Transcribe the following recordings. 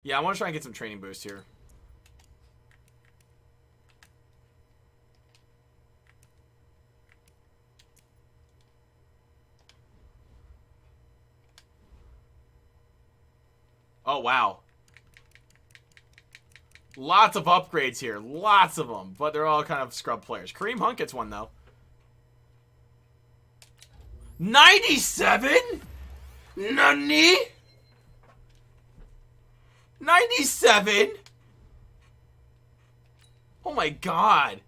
Yeah, I want to try and get some training boost here. Oh, wow. Lots of upgrades here. Lots of them. But they're all kind of scrub players. Kareem Hunt gets one, though. 97? Nani? 97? Oh my god.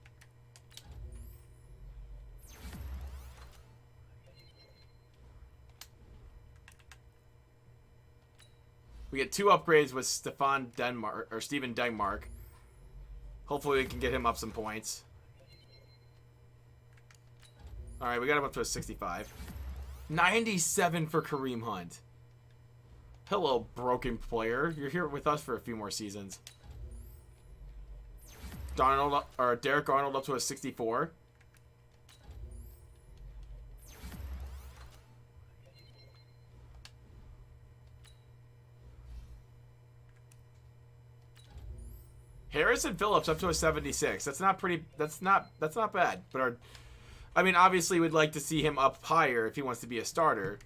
We get 2 upgrades with Steven Denmark. Hopefully we can get him up some points. Alright, we got him up to a 65. 97 for Kareem Hunt. Hello, broken player. You're here with us for a few more seasons. Derek Arnold up to a 64. Harrison Phillips up to a 76. That's not bad. But I mean, obviously we'd like to see him up higher if he wants to be a starter.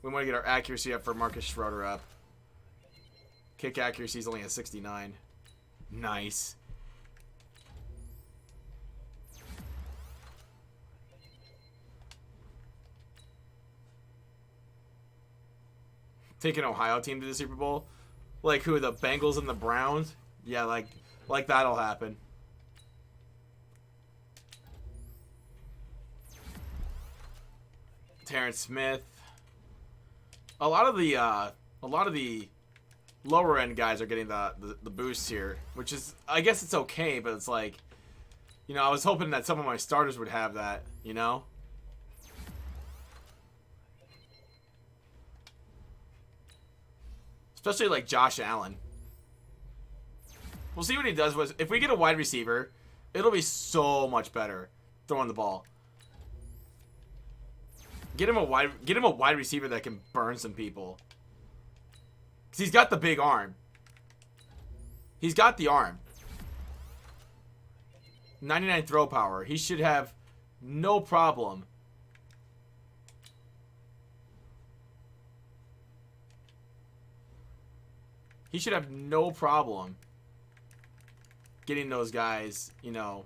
We want to get our accuracy up for Marcus Schroeder up. Kick accuracy is only a 69. Nice. Take an Ohio team to the Super Bowl? Like who, the Bengals and the Browns? Yeah, like that'll happen. Terrence Smith. A lot of the lower end guys are getting the boosts here, which is, I guess it's okay, but it's like, you know, I was hoping that some of my starters would have that, you know? Especially like Josh Allen. We'll see what he does. If we get a wide receiver, it'll be so much better throwing the ball. Get him a wide receiver that can burn some people. Because he's got the big arm. He's got the arm. 99 throw power. He should have no problem. He should have no problem getting those guys, you know,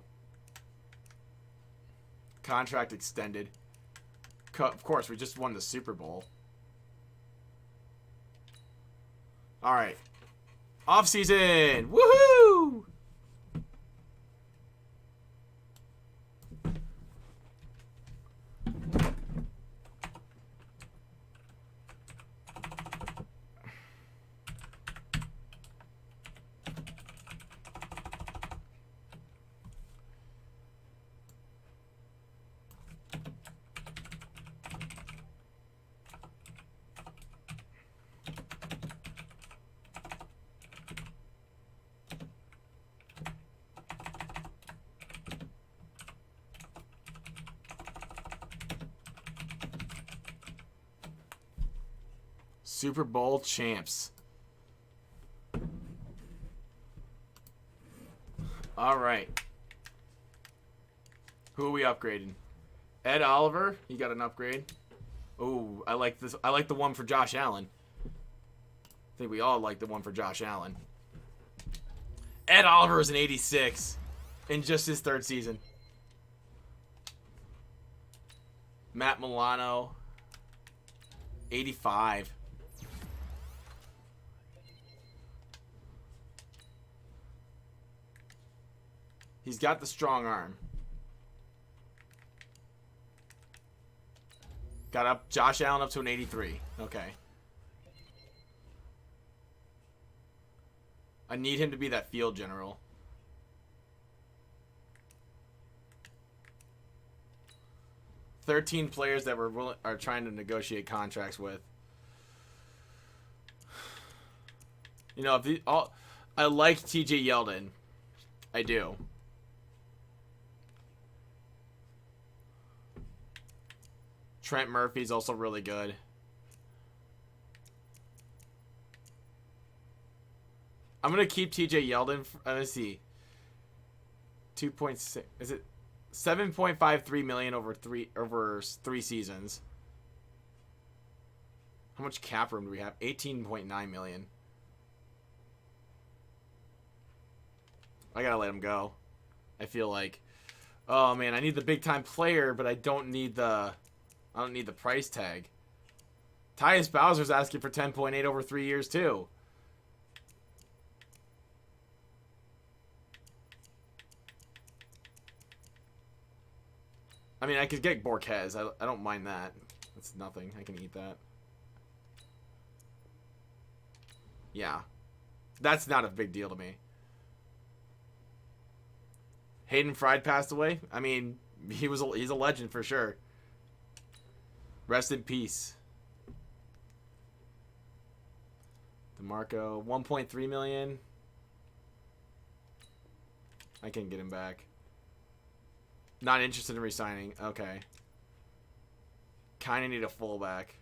contract extended. Of course, we just won the Super Bowl. All right. Offseason. Woohoo! Super Bowl champs. All right. Who are we upgrading? Ed Oliver, he got an upgrade. Oh, I like this. I like the one for Josh Allen. I think we all like the one for Josh Allen. Ed Oliver is an 86 in just his 3rd season. Matt Milano, 85. He's got the strong arm. Got up Josh Allen up to an 83. Okay. I need him to be that field general. "13 players that are trying to negotiate contracts with." You know, I like TJ Yeldon. I do. Trent Murphy's also really good. I'm gonna keep TJ Yeldon. Let's see. 2.6. Is it 7.53 million over three seasons? How much cap room do we have? 18.9 million. I gotta let him go. I feel like, oh man, I need the big time player, but I don't need the price tag. Tyus Bowser's asking for 10.8 over 3 years too. I mean, I could get Borquez. I don't mind that. That's nothing. I can eat that. Yeah. That's not a big deal to me. Hayden Fried passed away. I mean, he's a legend for sure. Rest in peace. DeMarco, 1.3 million. I can get him back. Not interested in re-signing. Okay. Kind of need a fullback.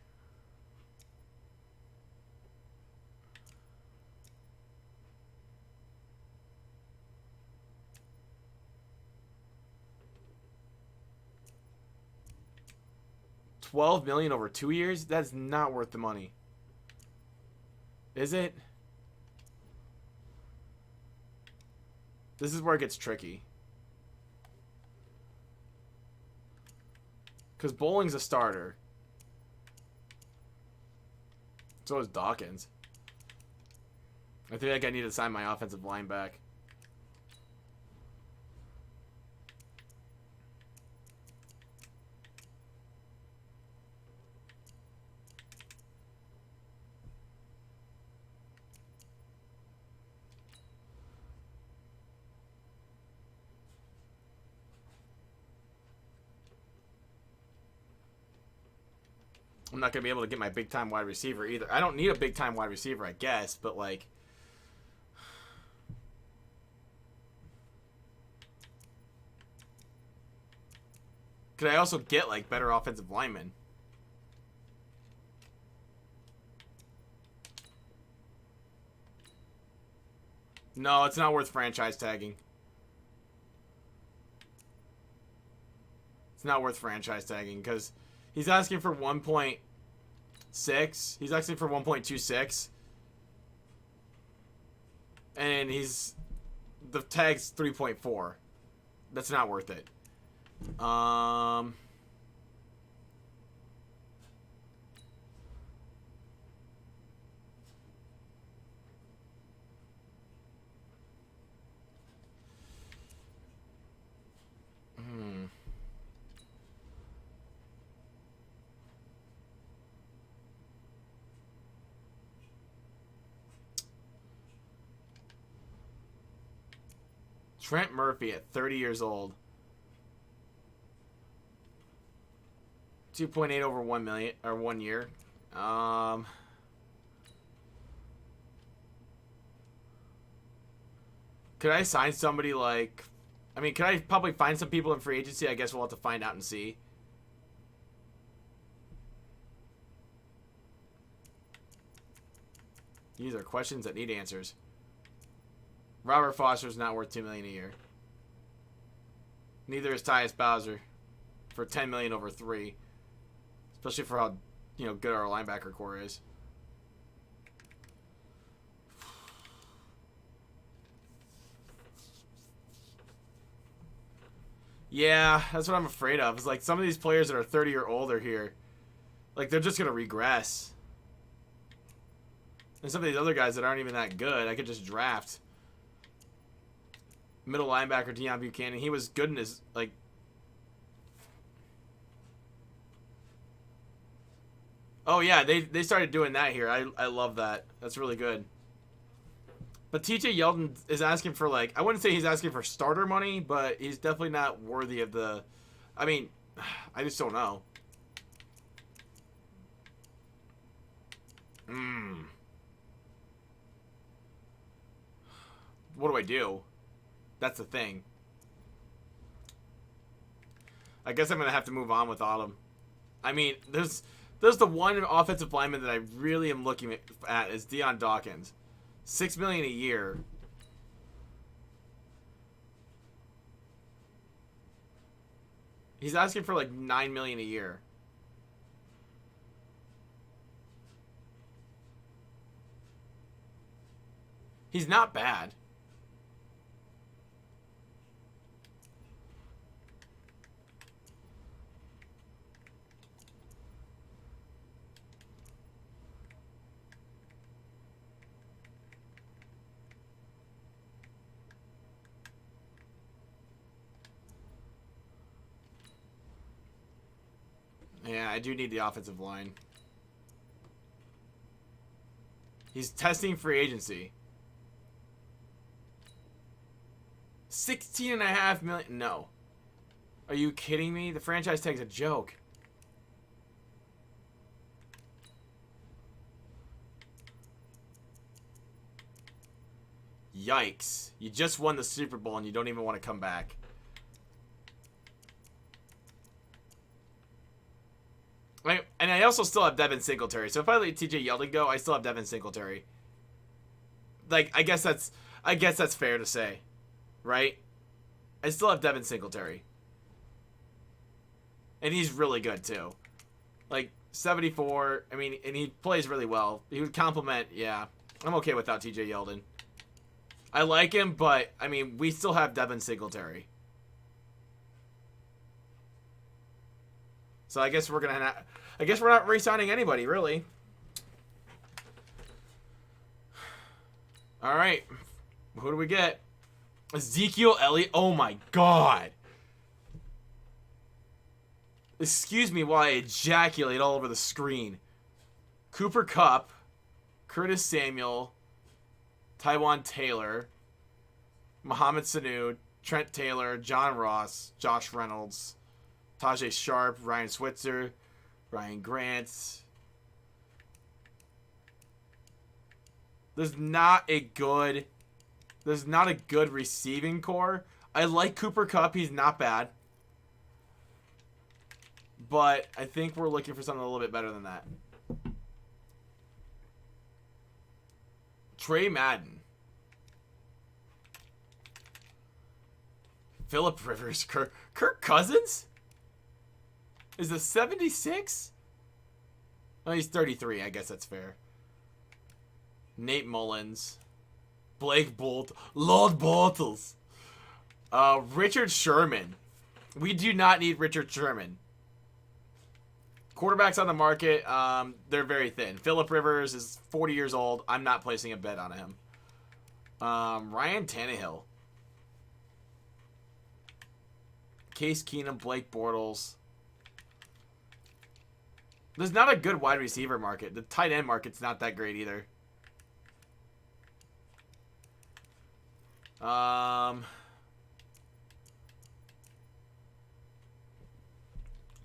$12 million over 2 years? That's not worth the money. Is it? This is where it gets tricky. Because Bowling's a starter. So is Dawkins. I feel like I need to sign my offensive line back. I'm not going to be able to get my big-time wide receiver either. I don't need a big-time wide receiver, I guess, but, like... Could I also get, like, better offensive linemen? No, it's not worth franchise tagging. It's not worth franchise tagging, because he's asking for 1.6. He's asking for 1.26. And the tag's 3.4. That's not worth it. Trent Murphy at 30 years old. 2.8 over 1 million or 1 year. Could I sign somebody like... I mean, could I probably find some people in free agency? I guess we'll have to find out and see. These are questions that need answers. Robert Foster's not worth $2 million a year. Neither is Tyus Bowser for $10 million over 3. Especially for how, good our linebacker core is. Yeah, that's what I'm afraid of. It's like some of these players that are 30 or older here, like they're just gonna regress. And some of these other guys that aren't even that good, I could just draft. Middle linebacker Deion Buchanan, he was good in his like. Oh yeah, they started doing that here. I love that. That's really good. But TJ Yeldon is asking for, like, I wouldn't say he's asking for starter money, but he's definitely not worthy of the... I mean, I just don't know. What do I do? That's the thing. I guess I'm going to have to move on with Autumn. I mean, there's the one offensive lineman that I really am looking at is Deion Dawkins. $6 million a year. He's asking for like $9 million a year. He's not bad. Yeah, I do need the offensive line. He's testing free agency. 16.5 million. No. Are you kidding me? The franchise tag's a joke. Yikes. You just won the Super Bowl and you don't even want to come back. And I also still have Devin Singletary. So if I let TJ Yeldon go, I still have Devin Singletary. Like, I guess that's fair to say. Right? I still have Devin Singletary. And he's really good too. Like 74, I mean, and he plays really well. He would complement, yeah. I'm okay without TJ Yeldon. I like him, but I mean, we still have Devin Singletary. So I guess we're not re-signing anybody, really. All right. Who do we get? Ezekiel Elliott. Oh my God. Excuse me while I ejaculate all over the screen. Cooper Kupp, Curtis Samuel, Tywan Taylor, Mohamed Sanu, Trent Taylor, John Ross, Josh Reynolds, Tajay Sharp, Ryan Switzer, Ryan Grant. There's not a good receiving core. I like Cooper Kupp. He's not bad. But I think we're looking for something a little bit better than that. Trey Madden. Phillip Rivers. Kirk Cousins? Is the 76? Oh, he's 33. I guess that's fair. Nate Mullins. Blake Bolt. Lord Bortles. Richard Sherman. We do not need Richard Sherman. Quarterbacks on the market, they're very thin. Phillip Rivers is 40 years old. I'm not placing a bet on him. Ryan Tannehill. Case Keenum, Blake Bortles. There's not a good wide receiver market. The tight end market's not that great either.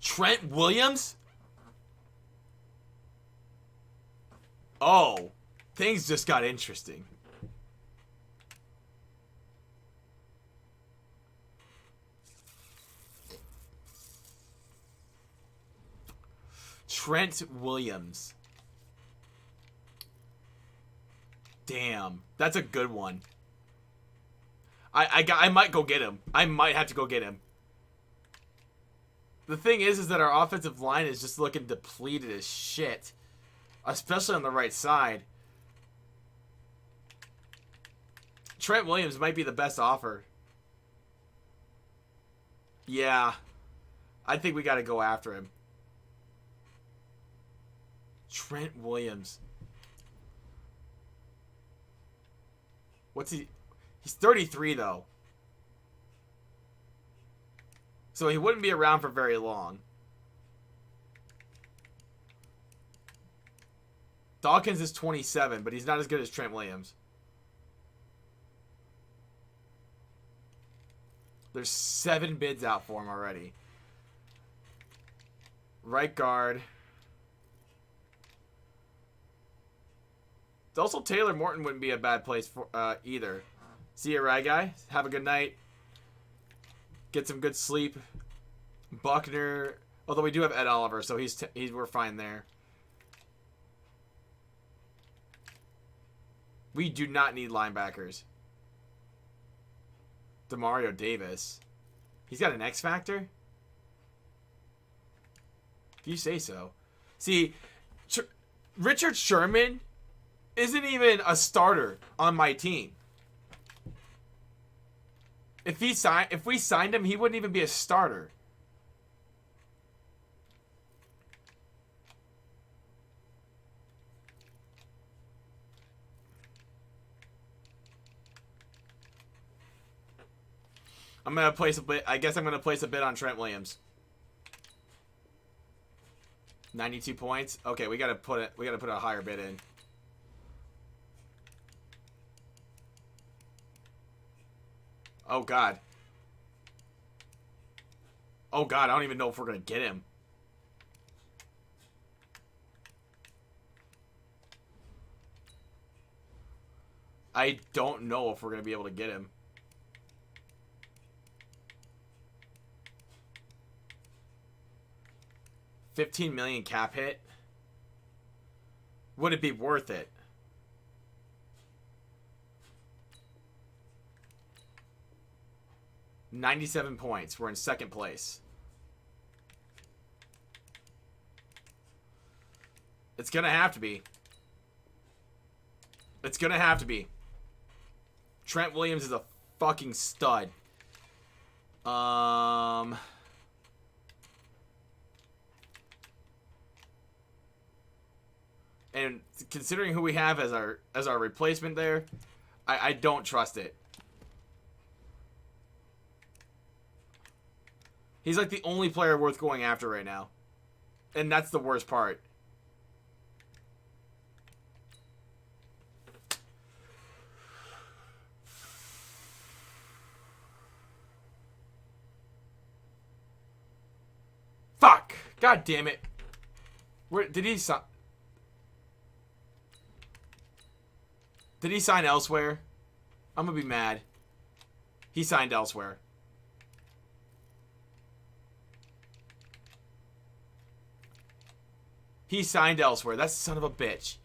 Trent Williams? Oh, things just got interesting. Trent Williams. Damn, that's a good one. I might go get him. I might have to go get him. The thing is that our offensive line is just looking depleted as shit. Especially on the right side. Trent Williams might be the best offer. Yeah. I think we got to go after him. Trent Williams. What's he? He's 33, though. So he wouldn't be around for very long. Dawkins is 27, but he's not as good as Trent Williams. There's 7 bids out for him already. Right guard. Also, Taylor Morton wouldn't be a bad place for either. See you, right, guy? Have a good night. Get some good sleep. Buckner. Although we do have Ed Oliver, so we're fine there. We do not need linebackers. Demario Davis. He's got an X factor? If you say so. See, Richard Sherman isn't even a starter on my team. If we signed him, he wouldn't even be a starter. I'm gonna place a bid. I guess I'm gonna place a bid on Trent Williams. 92 points. Okay, we gotta put a higher bid in. Oh God. Oh God, I don't even know if we're gonna get him. I don't know if we're gonna be able to get him. $15 million cap hit. Would it be worth it? $97 points. We're in second place. It's gonna have to be. It's gonna have to be. Trent Williams is a fucking stud. And considering who we have as our replacement there, I don't trust it. He's like the only player worth going after right now. And that's the worst part. Fuck! God damn it. Where did he sign? Did he sign elsewhere? I'm gonna be mad. He signed elsewhere. He signed elsewhere. That son of a bitch.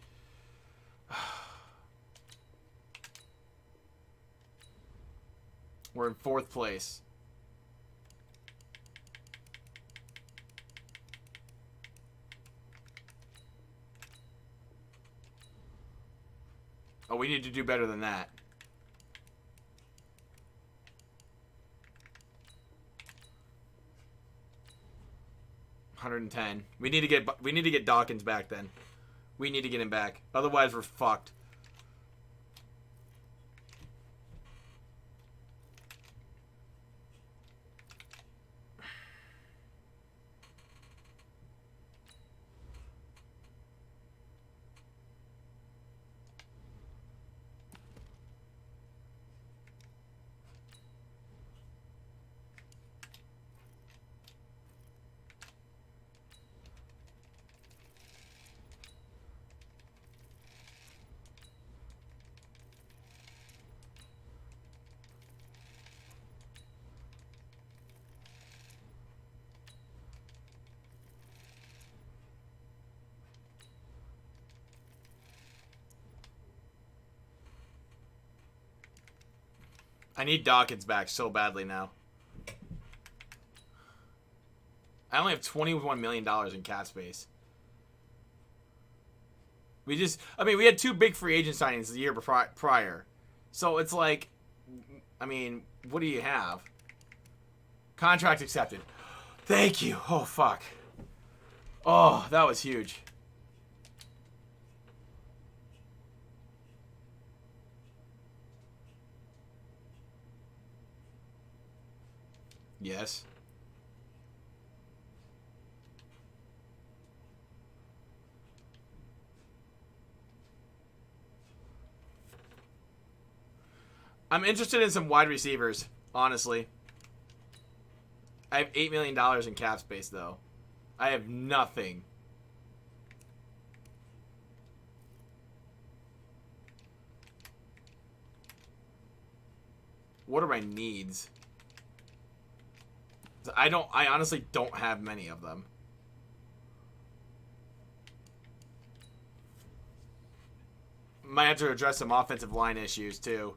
We're in fourth place. Oh, we need to do better than that. $110. We need to get Dawkins back then. We need to get him back. Otherwise, we're fucked. I need Dawkins back so badly now. I only have $21 million in cap space. We had two big free agent signings the year prior. So it's like, I mean, what do you have? Contract accepted. Thank you. Oh, fuck. Oh, that was huge. Yes. I'm interested in some wide receivers, honestly. I have $8 million in cap space, though. I have nothing. What are my needs? I honestly don't have many of them. might have to address some offensive line issues too.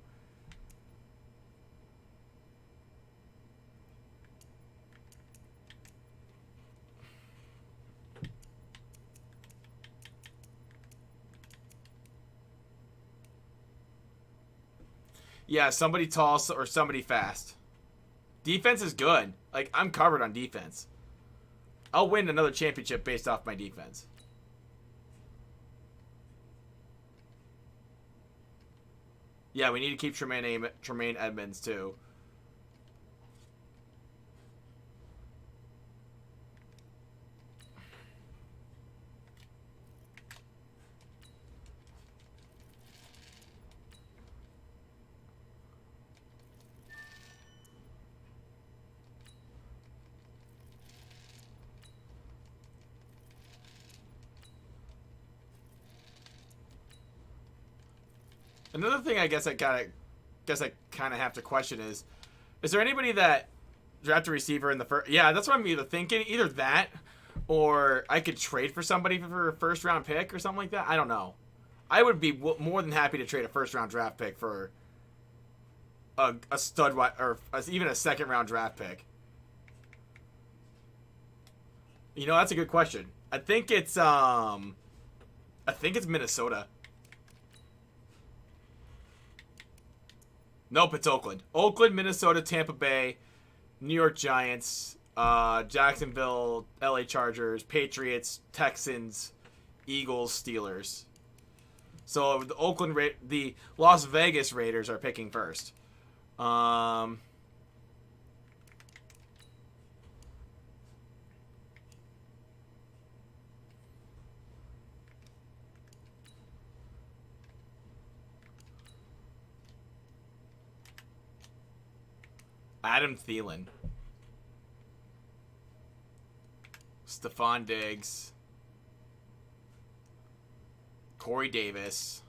Yeah, somebody tall or somebody fast. Defense is good. Like, I'm covered on defense. I'll win another championship based off my defense. Yeah, we need to keep Tremaine Edmonds, too. Another thing I guess I kind of have to question is there anybody that drafted a receiver in the first? Yeah, that's what I'm either thinking. Either that, or I could trade for somebody for a first round pick or something like that. I don't know. I would be more than happy to trade a first round draft pick for a stud or even a second round draft pick. You know, that's a good question. I think it's Minnesota. Nope, it's Oakland. Oakland, Minnesota, Tampa Bay, New York Giants, Jacksonville, LA Chargers, Patriots, Texans, Eagles, Steelers. So the Las Vegas Raiders are picking first. Adam Thielen. Stephon Diggs. Corey Davis.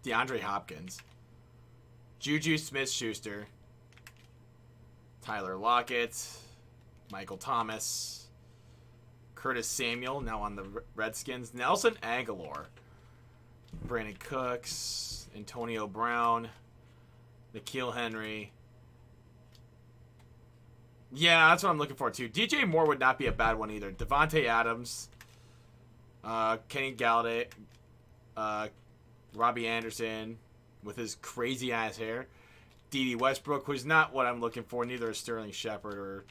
DeAndre Hopkins. Juju Smith-Schuster. Tyler Lockett. Michael Thomas. Curtis Samuel, now on the Redskins. Nelson Aguilar. Brandon Cooks. Antonio Brown. N'Keal Henry. Yeah, that's what I'm looking for, too. DJ Moore would not be a bad one, either. Devontae Adams. Kenny Galladay. Robbie Anderson with his crazy-ass hair. D.D. Westbrook, who's not what I'm looking for. Neither is Sterling Shepard or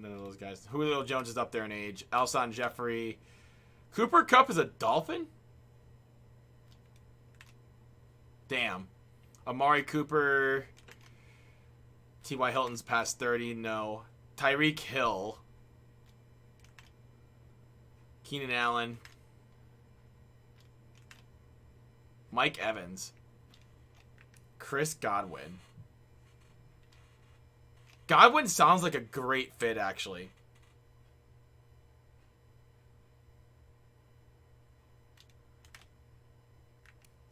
none of those guys. Julio Jones is up there in age. Alshon Jeffrey. Cooper Kupp is a Dolphin? Damn. Amari Cooper... T.Y. Hilton's past 30, no. Tyreek Hill. Keenan Allen. Mike Evans. Chris Godwin. Godwin sounds like a great fit, actually.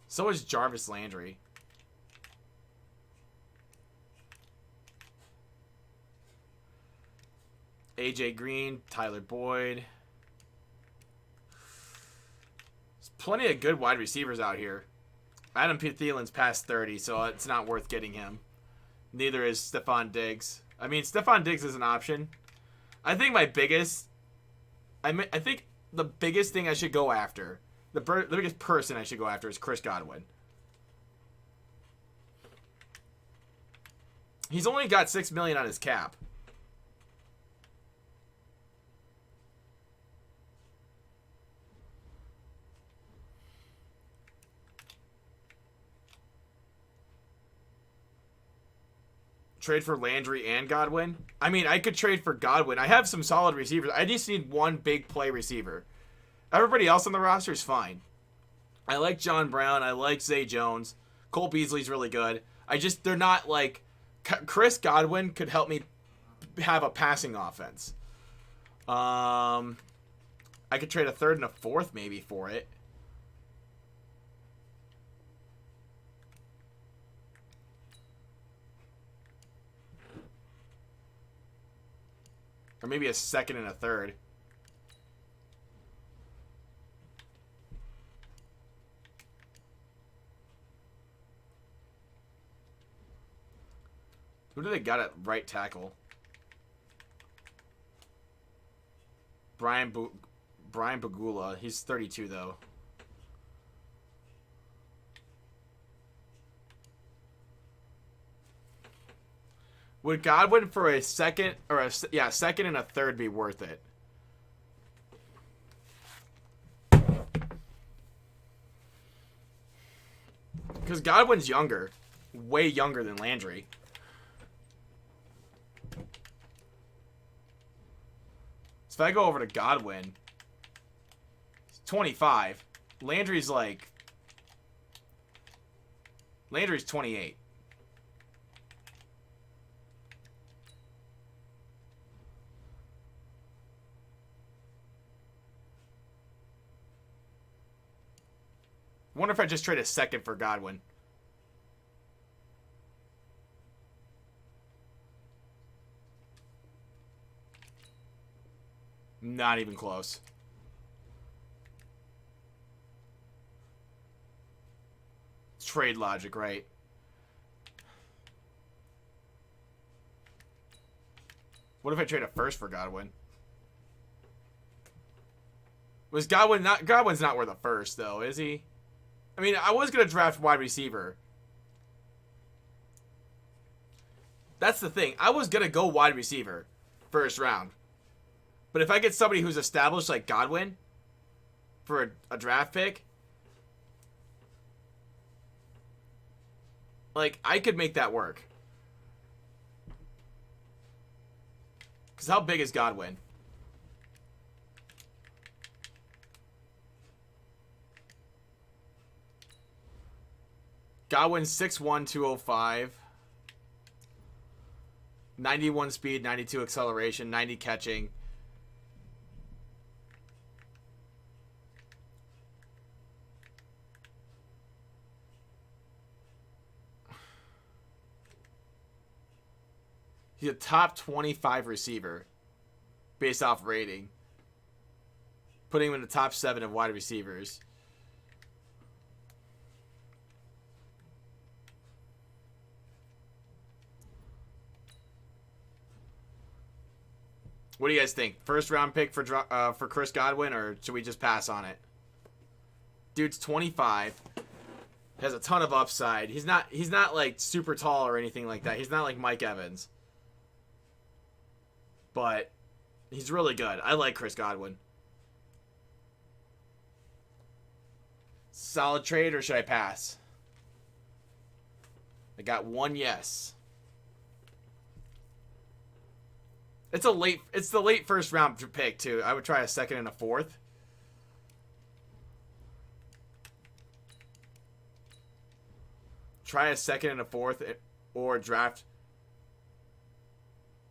So is Jarvis Landry. AJ Green, Tyler Boyd. There's plenty of good wide receivers out here. Adam Thielen's past 30, so it's not worth getting him. Neither is Stephon Diggs. I mean, Stephon Diggs is an option. I think I think the biggest thing I should go after, the biggest person I should go after is Chris Godwin. He's only got $6 million on his cap. Trade for Landry and Godwin? I mean, I could trade for Godwin. I have some solid receivers. I just need one big play receiver. Everybody else on the roster is fine. I like John Brown. I like Zay Jones. Cole Beasley's really good. They're not like... Chris Godwin could help me have a passing offense. I could trade a third and a fourth maybe for it. Or maybe a second and a third. Who do they got at right tackle? Brian Bagula. He's 32 though. Would Godwin for a second or second and a third be worth it? Because Godwin's younger, way younger than Landry. So if I go over to Godwin, he's 25. Landry's 28. I wonder if I just trade a second for Godwin. Not even close. Trade logic, right? What if I trade a first for Godwin? Godwin's not worth a first though, is he? I mean, I was going to draft wide receiver. That's the thing. I was going to go wide receiver first round. But if I get somebody who's established like Godwin for a draft pick, like, I could make that work. Because how big is Godwin? Godwin's 6'1", 205. 91 speed, 92 acceleration, 90 catching. He's a top 25 receiver based off rating. Putting him in the top 7 of wide receivers. What do you guys think? First round pick for Chris Godwin, or should we just pass on it? Dude's 25, has a ton of upside. He's not like super tall or anything like that. He's not like Mike Evans, but he's really good. I like Chris Godwin. Solid trade, or should I pass? I got one yes. It's the late first round pick too. I would try a second and a fourth. Try a second and a fourth, or draft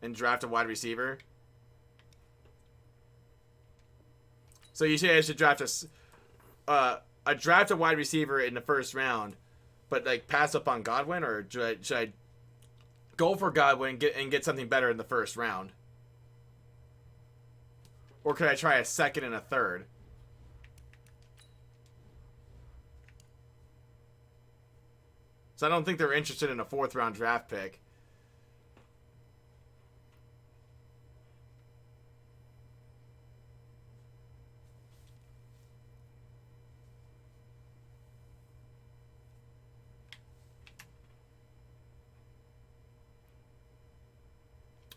a wide receiver. So you say I should draft a wide receiver in the first round, but like pass up on Godwin, or should I go for Godwin and get something better in the first round? Or could I try a second and a third? So I don't think they're interested in a fourth round draft pick.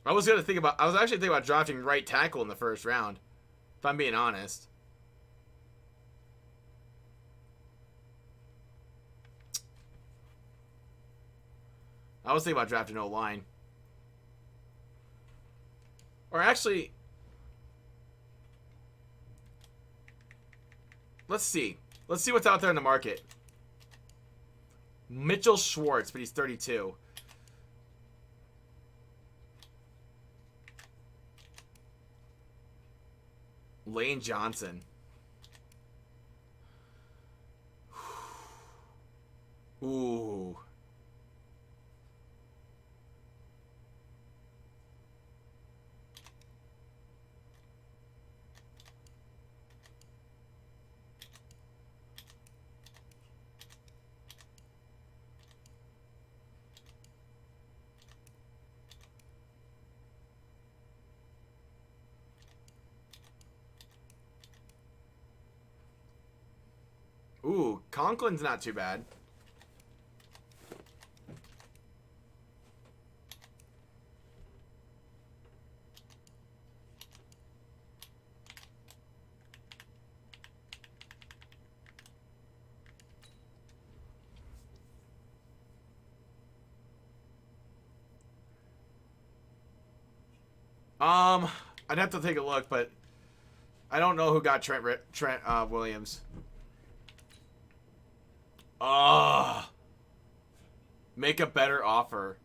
I was actually thinking about drafting right tackle in the first round, if I'm being honest. I was thinking about drafting O-line. Or actually, let's see. Let's see what's out there in the market. Mitchell Schwartz, but he's 32. Lane Johnson. Ooh. Ooh, Conklin's not too bad. I'd have to take a look, but I don't know who got Trent Williams. Make a better offer.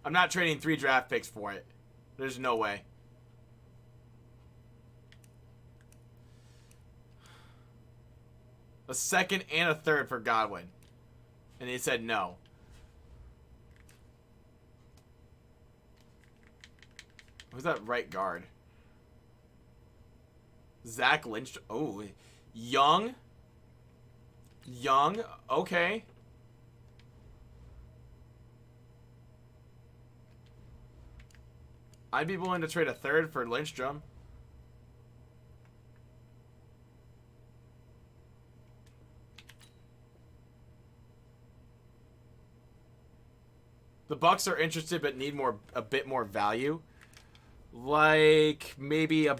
I'm not trading 3 draft picks for it. There's no way. A second and a third for Godwin. And he said no. Who's that right guard? Zach Lynch. Oh, Young. Young. Okay. I'd be willing to trade a third for Lindstrom. The Bucks are interested but need a bit more value. Like maybe a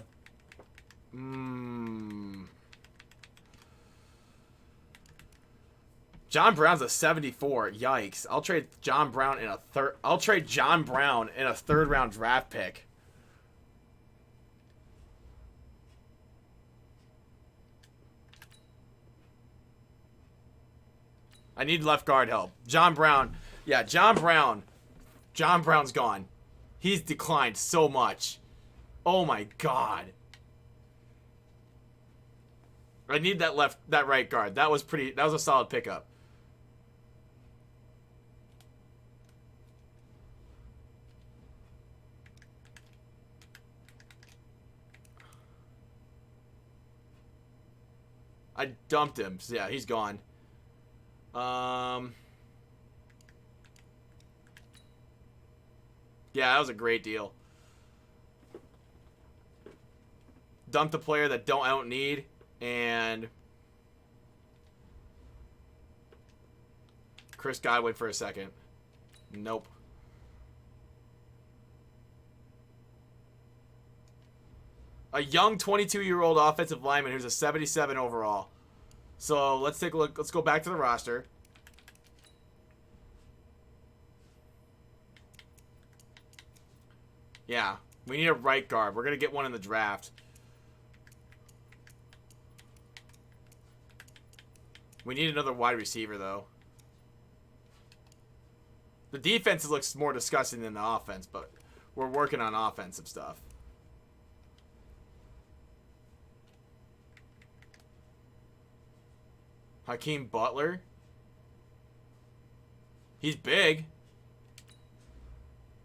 John Brown's a 74. Yikes. I'll trade John Brown in a third. I'll trade John Brown in a 3rd round draft pick. I need left guard help. John Brown. Yeah, John Brown. John Brown's gone. He's declined so much. Oh my god. I need that right guard. That was a solid pickup. I dumped him. So yeah, he's gone. Yeah, that was a great deal. Dumped a player that I don't need, and Chris Godwin for a second. Nope. A young 22-year-old offensive lineman who's a 77 overall. So let's take a look. Let's go back to the roster. Yeah, we need a right guard. We're going to get one in the draft. We need another wide receiver, though. The defense looks more disgusting than the offense, but we're working on offensive stuff. Hakeem Butler. He's big.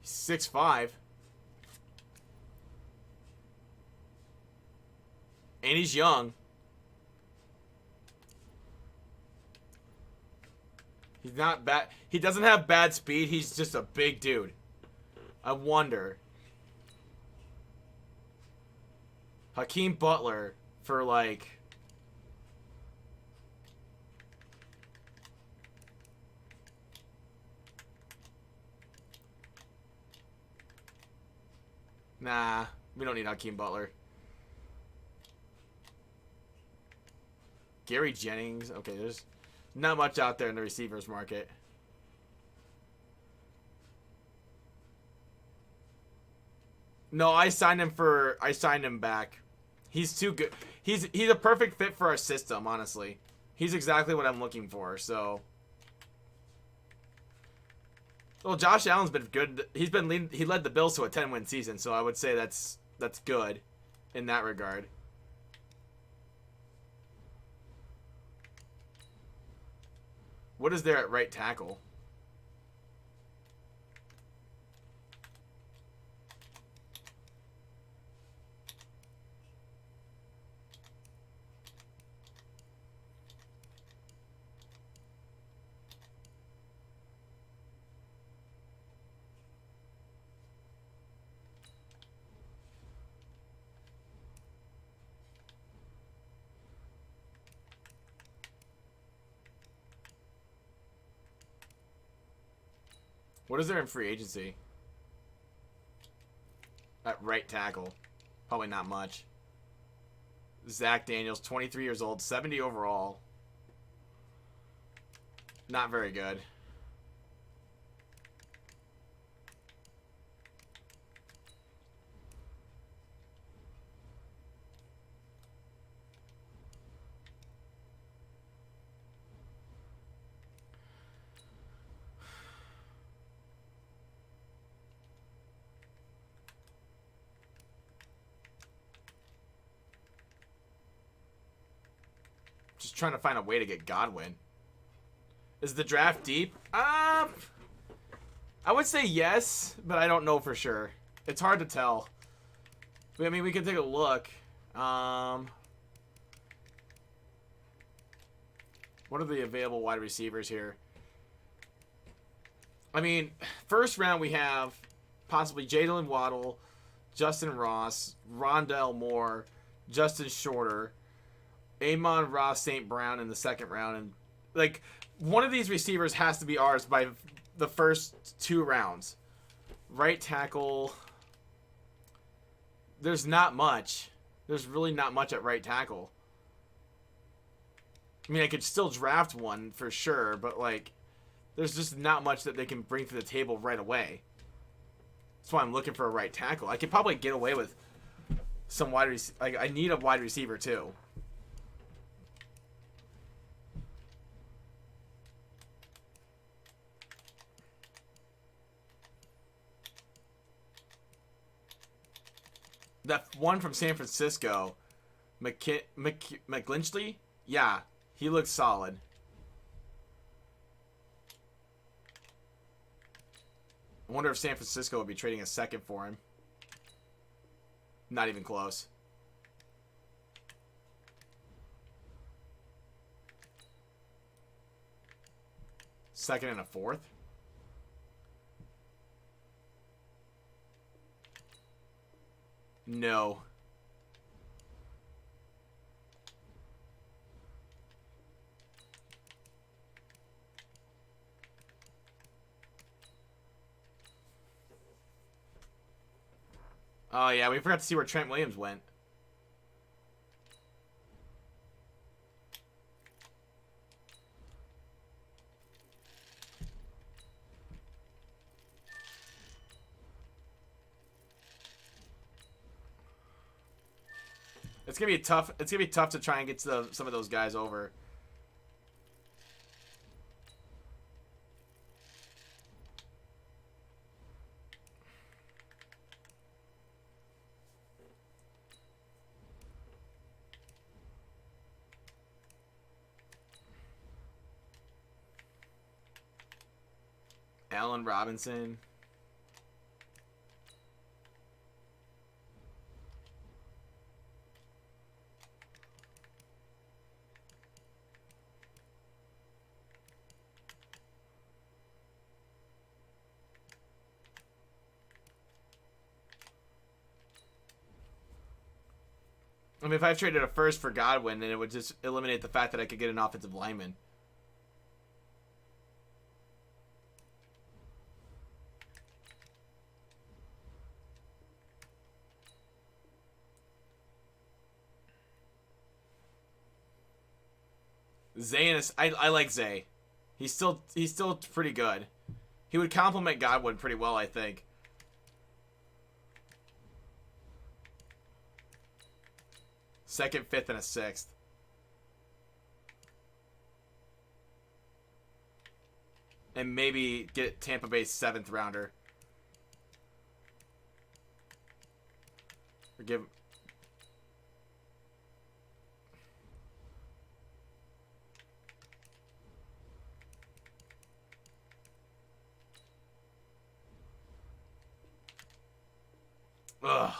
He's 6'5". And he's young. He's not bad. He doesn't have bad speed. He's just a big dude. I wonder. Hakeem Butler for like... Nah, we don't need Hakeem Butler. Gary Jennings. Okay, there's not much out there in the receivers market. No, I signed him back. He's too good. He's a perfect fit for our system, honestly. He's exactly what I'm looking for, so. Well, Josh Allen's been good. He led the Bills to a 10-win season, so I would say that's good in that regard. What is there at right tackle? What is there in free agency? At right tackle. Probably not much. Zach Daniels, 23 years old, 70 overall. Not very good. Just trying to find a way to get Godwin. Is the draft deep? I would say yes, but I don't know for sure. It's hard to tell. I mean, we can take a look. What are the available wide receivers here? I mean, first round we have possibly Jalen Waddle, Justin Ross, Rondell Moore, Justin Shorter, Amon-Ra St. Brown in the second round. And, like, one of these receivers has to be ours by the first 2 rounds. Right tackle. There's not much. There's really not much at right tackle. I mean, I could still draft one for sure, but, like, there's just not much that they can bring to the table right away. That's why I'm looking for a right tackle. I could probably get away with some wide receiver. Like, I need a wide receiver, too. That one from San Francisco, McGlinchey? Yeah, he looks solid. I wonder if San Francisco would be trading a second for him. Not even close. Second and a fourth? No. Oh, yeah, we forgot to see where Trent Williams went. It's gonna be tough. It's gonna be tough to try and get to some of those guys over. Allen Robinson. I mean, if I traded a first for Godwin, then it would just eliminate the fact that I could get an offensive lineman. Zay, I like Zay. He's still pretty good. He would complement Godwin pretty well, I think. Second, fifth, and a sixth. And maybe get Tampa Bay's 7th rounder. Or give... Ugh.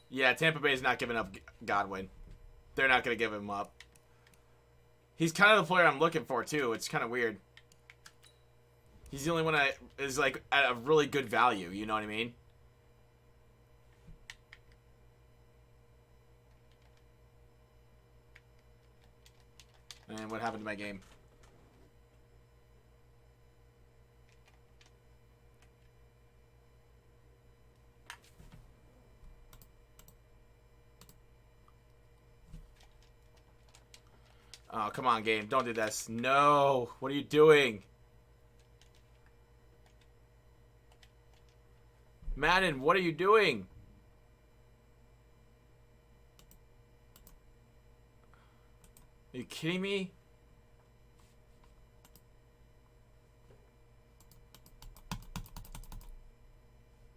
Yeah, Tampa Bay's not giving up Godwin. They're not going to give him up. He's kind of the player I'm looking for, too. It's kind of weird. He's the only one that is, like, at a really good value. You know what I mean? And what happened to my game? Oh, come on, game. Don't do this. No. What are you doing? Madden, what are you doing? Are you kidding me?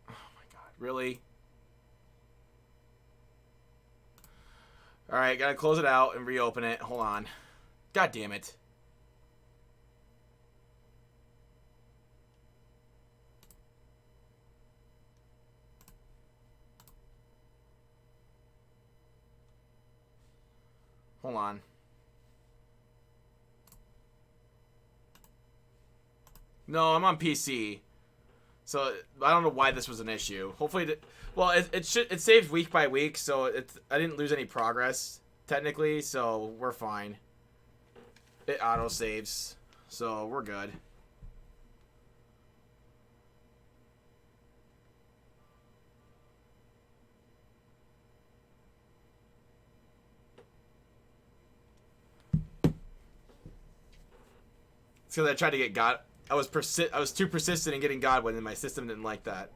Oh my god, really? Alright, gotta close it out and reopen it. Hold on. God damn it. Hold on. No, I'm on PC. So I don't know why this was an issue. Hopefully, well, it saves week by week, so I didn't lose any progress technically, so we're fine. It auto saves, so we're good. It's because I tried to get God. I was too persistent in getting Godwin, and my system didn't like that.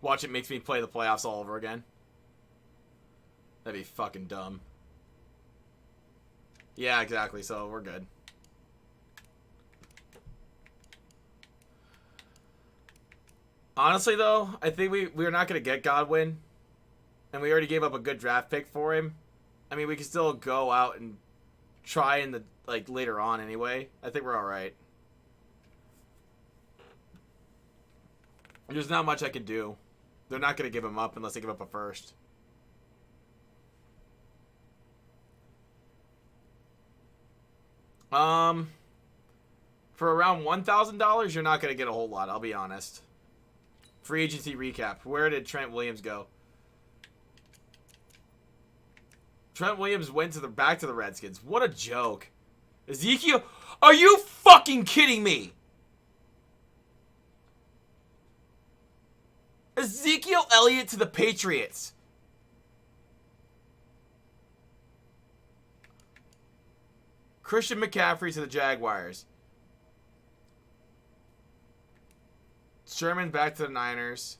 Watch it makes me play the playoffs all over again. That'd be fucking dumb. Yeah, exactly. So we're good. Honestly, though, I think we're not going to get Godwin. And we already gave up a good draft pick for him. I mean, we can still go out and try in the later on anyway. I think we're all right. There's not much I can do. They're not going to give him up unless they give up a first. For around $1,000, you're not going to get a whole lot, I'll be honest. Free agency recap. Where did Trent Williams go? Trent Williams went back to the Redskins. What a joke. Ezekiel, are you fucking kidding me? Ezekiel Elliott to the Patriots. Christian McCaffrey to the Jaguars. Sherman back to the Niners.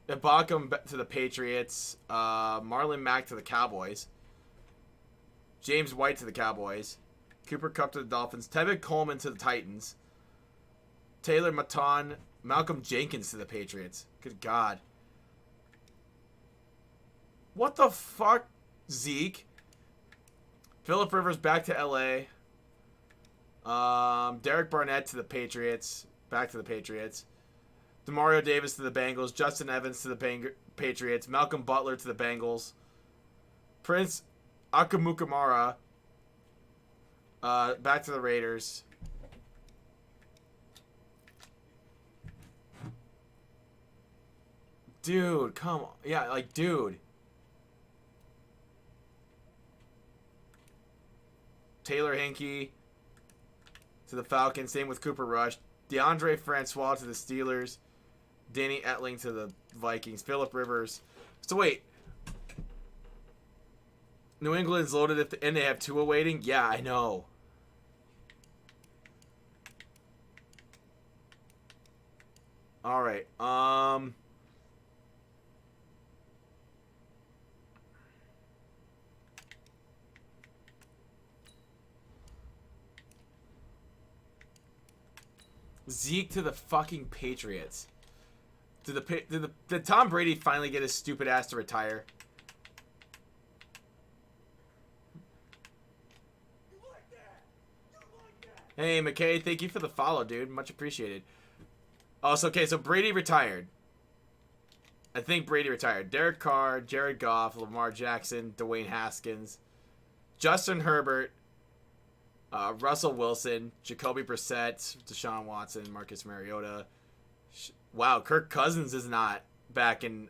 Ibaka to the Patriots. Marlon Mack to the Cowboys. James White to the Cowboys. Cooper Kupp to the Dolphins. Tevin Coleman to the Titans. Taylor Maton, Malcolm Jenkins to the Patriots. Good God. What the fuck, Zeke? Phillip Rivers back to LA. Derek Barnett to the Patriots. Back to the Patriots. Demario Davis to the Bengals. Justin Evans to the Patriots. Malcolm Butler to the Bengals. Prince Akamukamara back to the Raiders. Dude, come on. Yeah, dude. Taylor Hinkie to the Falcons. Same with Cooper Rush. DeAndre Francois to the Steelers. Danny Etling to the Vikings. Phillip Rivers. So, wait. New England's loaded and they have Tua waiting? Yeah, I know. All right. Zeke to the fucking Patriots. Did Tom Brady finally get his stupid ass to retire? Hey, McKay, thank you for the follow, dude. Much appreciated. Also, okay, so Brady retired. I think Brady retired. Derek Carr, Jared Goff, Lamar Jackson, Dwayne Haskins, Justin Herbert, Russell Wilson, Jacoby Brissett, Deshaun Watson, Marcus Mariota. Wow, Kirk Cousins is not back in.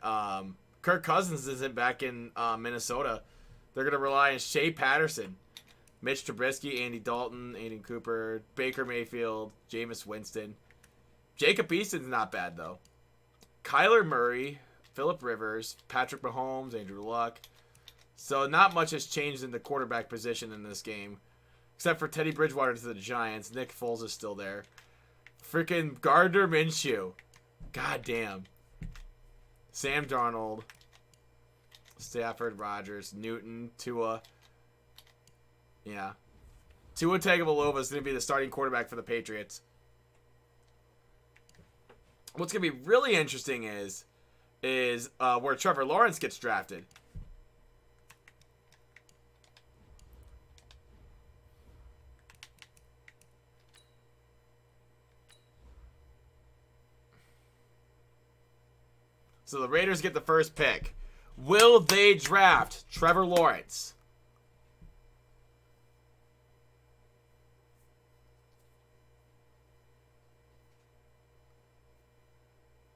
Kirk Cousins isn't back in Minnesota. They're gonna rely on Shea Patterson, Mitch Trubisky, Andy Dalton, Aiden Cooper, Baker Mayfield, Jameis Winston. Jacob Easton's not bad though. Kyler Murray, Phillip Rivers, Patrick Mahomes, Andrew Luck. So not much has changed in the quarterback position in this game. Except for Teddy Bridgewater to the Giants. Nick Foles is still there. Freaking Gardner Minshew. God damn. Sam Darnold. Stafford, Rodgers, Newton, Tua. Yeah. Tua Tagovailoa is going to be the starting quarterback for the Patriots. What's going to be really interesting is where Trevor Lawrence gets drafted. So the Raiders get the first pick. Will they draft Trevor Lawrence?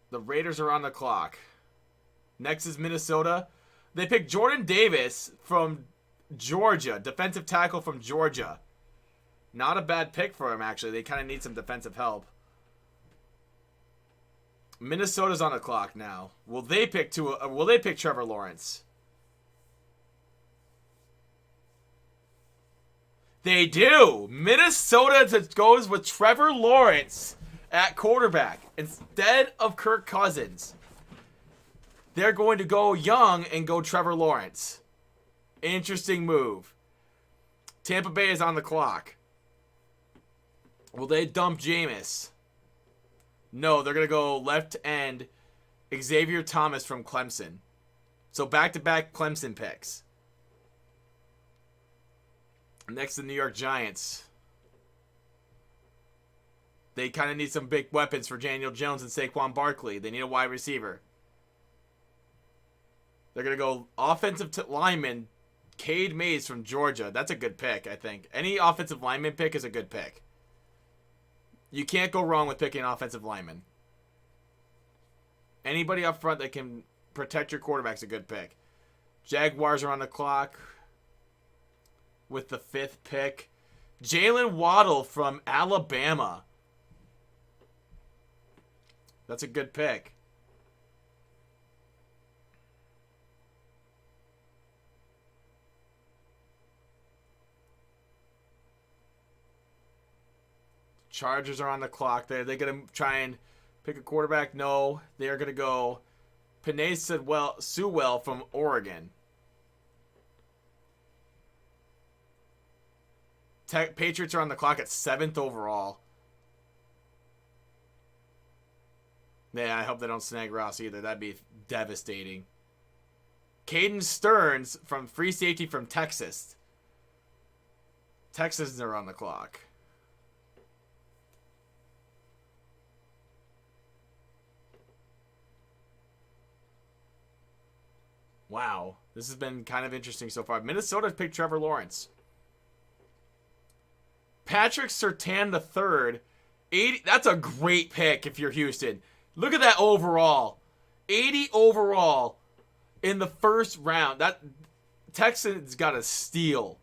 The Raiders are on the clock. Next is Minnesota. They pick Jordan Davis from Georgia, defensive tackle from Georgia. Not a bad pick for him, actually. They kind of need some defensive help. Minnesota's on the clock now. Will they pick Trevor Lawrence? They do. Minnesota goes with Trevor Lawrence at quarterback instead of Kirk Cousins. They're going to go young and go Trevor Lawrence. Interesting move. Tampa Bay is on the clock. Will they dump Jameis? No, they're going to go left end Xavier Thomas from Clemson. So back-to-back Clemson picks. Next, the New York Giants. They kind of need some big weapons for Daniel Jones and Saquon Barkley. They need a wide receiver. They're going to go offensive lineman Cade Mays from Georgia. That's a good pick, I think. Any offensive lineman pick is a good pick. You can't go wrong with picking an offensive lineman. Anybody up front that can protect your quarterback's a good pick. Jaguars are on the clock with the 5th pick. Jalen Waddle from Alabama. That's a good pick. Chargers are on the clock. They're going to try and pick a quarterback. No, they're going to go Penei Sewell from Oregon. Patriots are on the clock at 7th overall. Yeah, I hope they don't snag Ross either. That'd be devastating. Caden Stearns from free safety from Texas. Texans are on the clock. Wow, this has been kind of interesting so far. Minnesota picked Trevor Lawrence. Patrick Surtain III, 80. That's a great pick if you're Houston. Look at that overall. 80 overall in the first round. That Texans got a steal.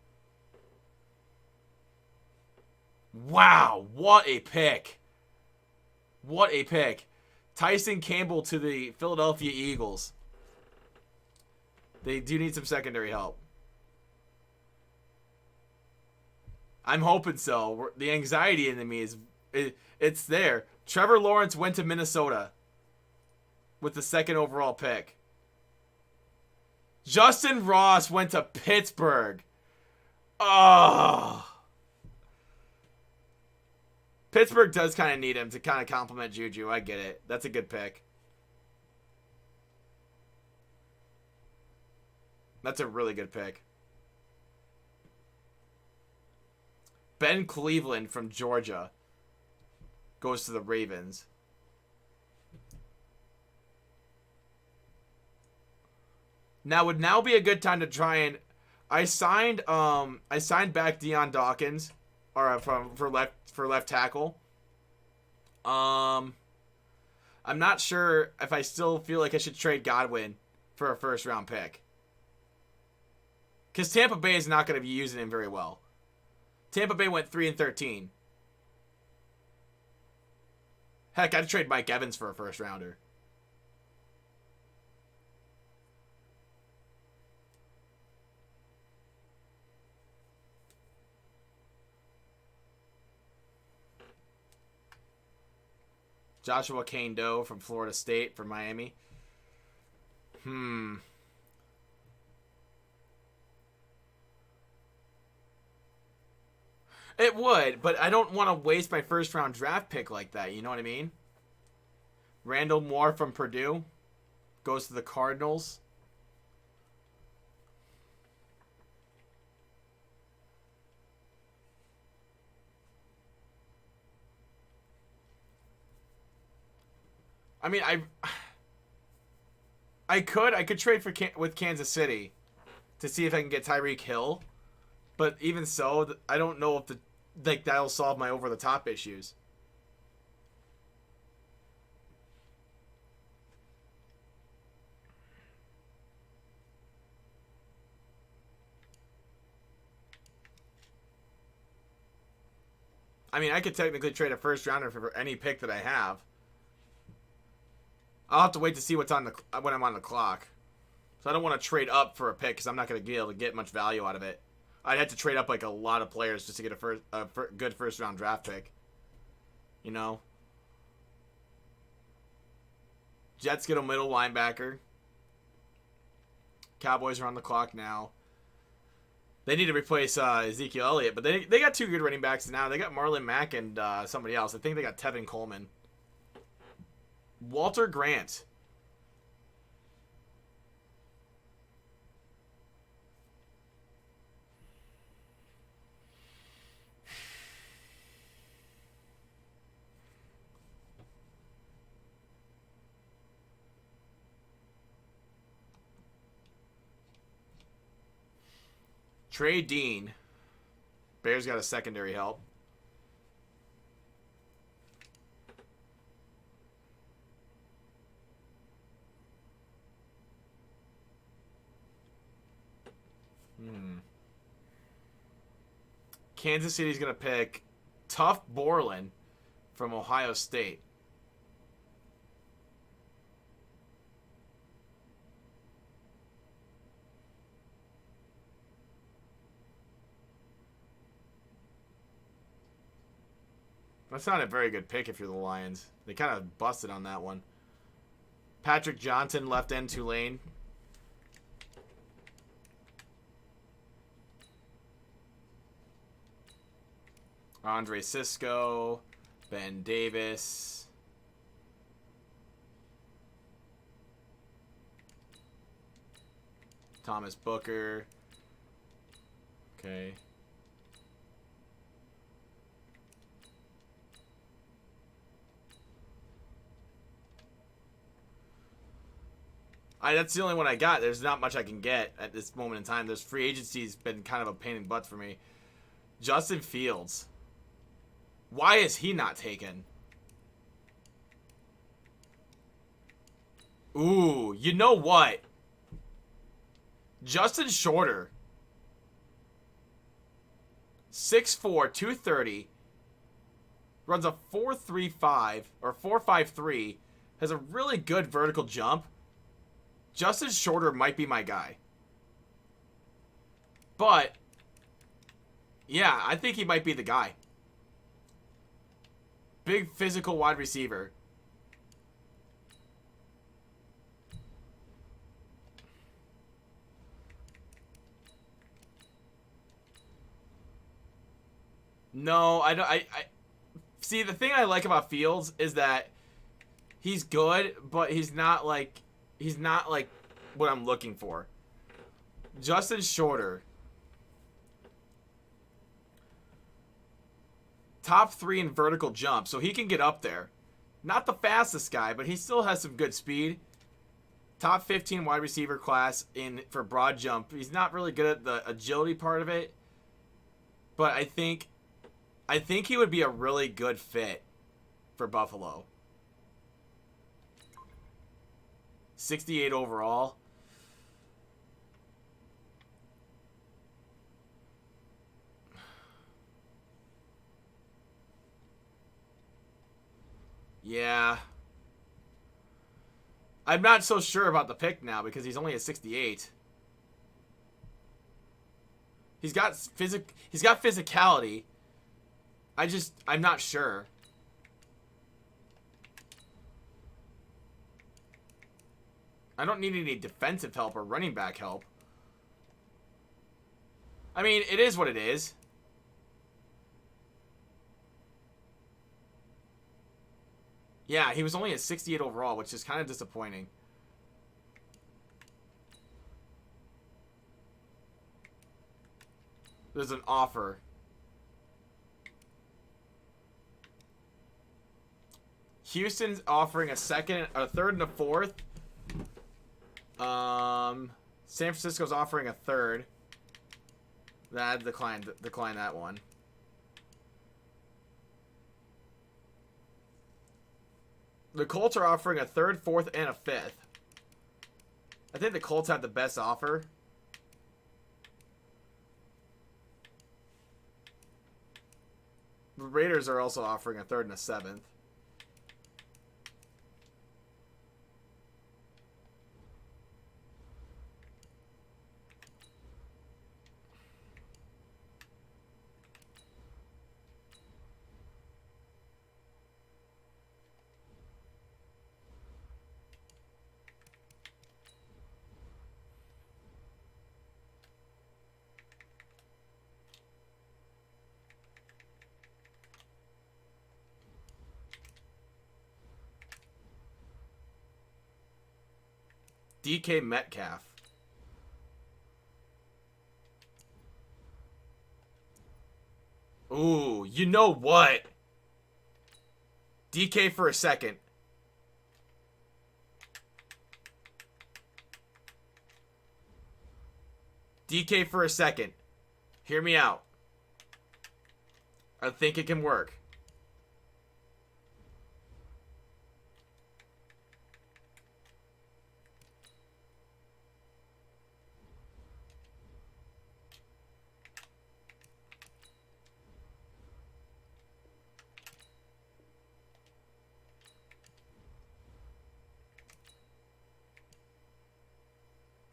Wow, what a pick. What a pick. Tyson Campbell to the Philadelphia Eagles. They do need some secondary help. I'm hoping so. The anxiety in me it's there. Trevor Lawrence went to Minnesota with the 2nd overall pick. Justin Ross went to Pittsburgh. Oh. Pittsburgh does kind of need him to kind of complement Juju. I get it. That's a good pick. That's a really good pick. Ben Cleveland from Georgia goes to the Ravens. Now would now be a good time to try and I signed back Deion Dawkins or for left tackle. I'm not sure if I still feel like I should trade Godwin for a first round pick. Cuz Tampa Bay is not going to be using him very well. Tampa Bay went 3-13. Heck, I'd trade Mike Evans for a first rounder. Joshua Kane-Doe from Florida State for Miami. It would, but I don't want to waste my first round draft pick like that. You know what I mean? Randall Moore from Purdue goes to the Cardinals. I mean, I could trade with Kansas City to see if I can get Tyreek Hill, but even so, I don't know if that'll solve my over the top issues. I mean, I could technically trade a first rounder for any pick that I have. I'll have to wait to see what's on when I'm on the clock. So I don't want to trade up for a pick because I'm not going to be able to get much value out of it. I'd have to trade up like a lot of players just to get a good first round draft pick. You know? Jets get a middle linebacker. Cowboys are on the clock now. They need to replace Ezekiel Elliott, but they got two good running backs now. They got Marlon Mack and somebody else. I think they got Tevin Coleman. Walter Grant. Trey Dean. Bears got a secondary help. Kansas City's going to pick Tuf Borland from Ohio State. That's not a very good pick if you're the Lions. They kind of busted on that one. Patrick Johnson, left end, Tulane. Andre Sisco, Ben Davis. Thomas Booker. Okay. That's the only one I got. There's not much I can get at this moment in time. There's free agency's been kind of a pain in the butt for me. Justin Fields. Why is he not taken? Ooh, you know what? Justin Shorter. 6'4", 230. Runs a 4.35 or 4.53. Has a really good vertical jump. Justin Shorter might be my guy. But, yeah, I think he might be the guy. Big physical wide receiver. No, I don't. I see, the thing I like about Fields is that he's good, but he's not like what I'm looking for. Justin Shorter. top 3 in vertical jump, so he can get up there. Not the fastest guy, but he still has some good speed. Top 15 wide receiver class for broad jump. He's not really good at the agility part of it, but I think he would be a really good fit for Buffalo. 68 overall. Yeah. I'm not so sure about the pick now because he's only at 68. He's got physicality. I'm not sure. I don't need any defensive help or running back help. I mean, it is what it is. Yeah, he was only at 68 overall, which is kind of disappointing. There's an offer. Houston's offering a second, a third, and a fourth. San Francisco's offering a third. That decline that one. The Colts are offering a third, fourth, and a fifth. I think the Colts have the best offer. The Raiders are also offering a third and a seventh. DK Metcalf. Ooh, you know what? DK for a second. DK for a second. Hear me out. I think it can work.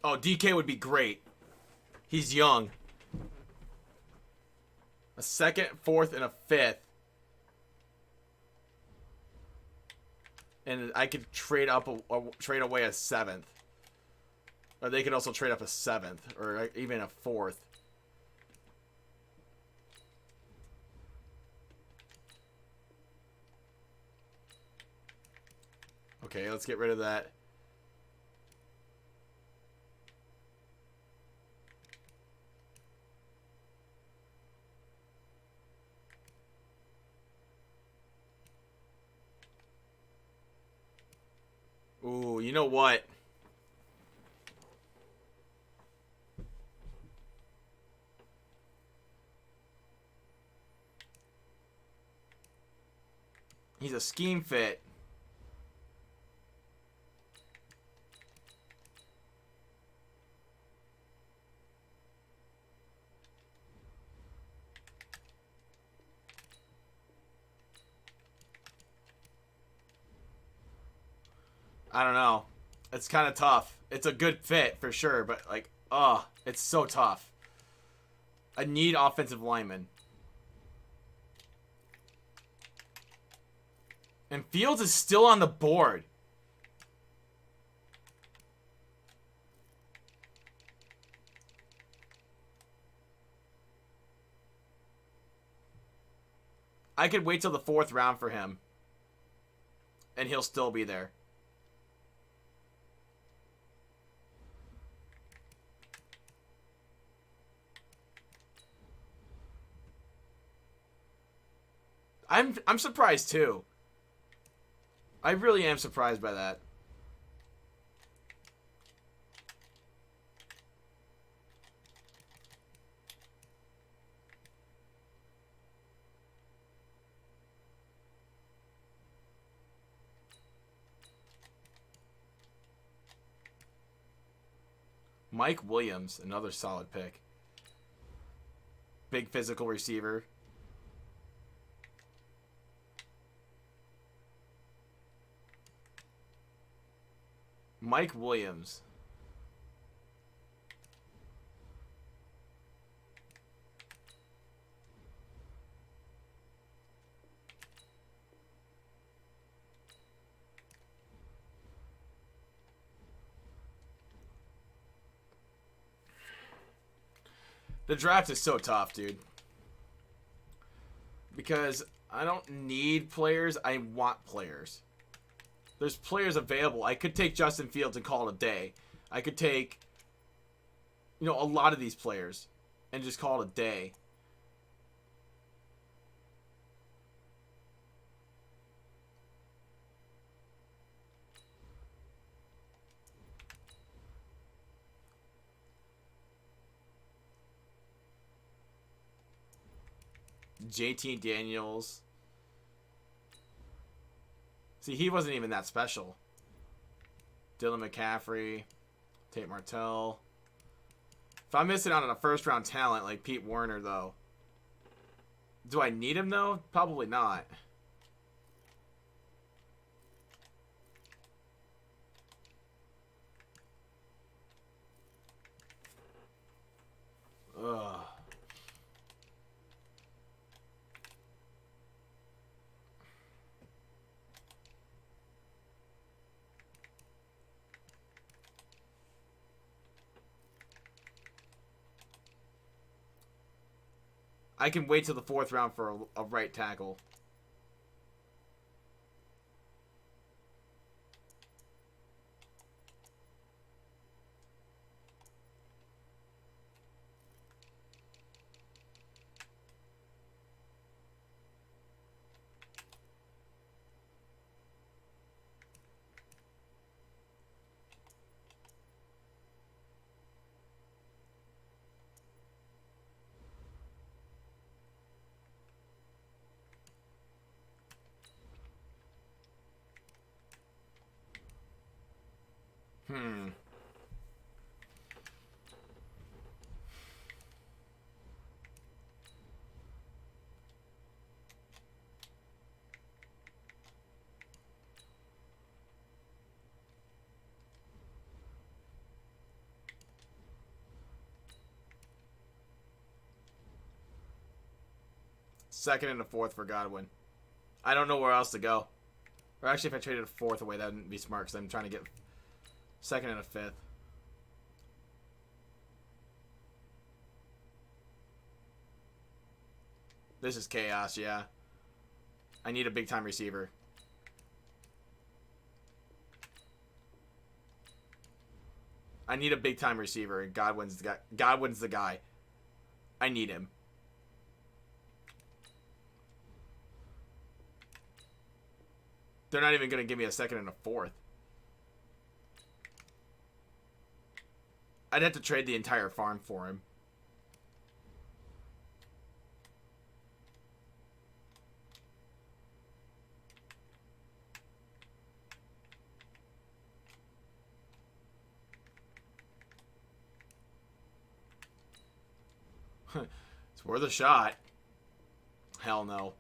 Oh, DK would be great. He's young. A second, fourth, and a fifth. And I could trade up trade away a seventh. Or they could also trade up a seventh, or even a fourth. Okay, let's get rid of that. Ooh, you know what? He's a scheme fit. I don't know. It's kind of tough. It's a good fit for sure, but like, it's so tough. I need offensive linemen. And Fields is still on the board. I could wait till the 4th round for him. And he'll still be there. I'm surprised too. I really am surprised by that. Mike Williams, another solid pick. Big physical receiver. Mike Williams. The draft is so tough, dude. Because I don't need players, I want players. There's players available. I could take Justin Fields and call it a day. I could take, a lot of these players and just call it a day. JT Daniels. See, he wasn't even that special. Dylan McCaffrey. Tate Martell. If I'm missing out on a first-round talent like Pete Werner, though. Do I need him, though? Probably not. Ugh. I can wait till the 4th round for a right tackle. Second and a 4th for Godwin. I don't know where else to go. Or actually, if I traded a 4th away, that wouldn't be smart because I'm trying to get 2nd and a 5th. This is chaos, yeah. I need a big-time receiver. I need a big-time receiver, and Godwin's the guy. Godwin's the guy. I need him. They're not even going to give me a 2nd and a 4th. I'd have to trade the entire farm for him. It's worth a shot. Hell no.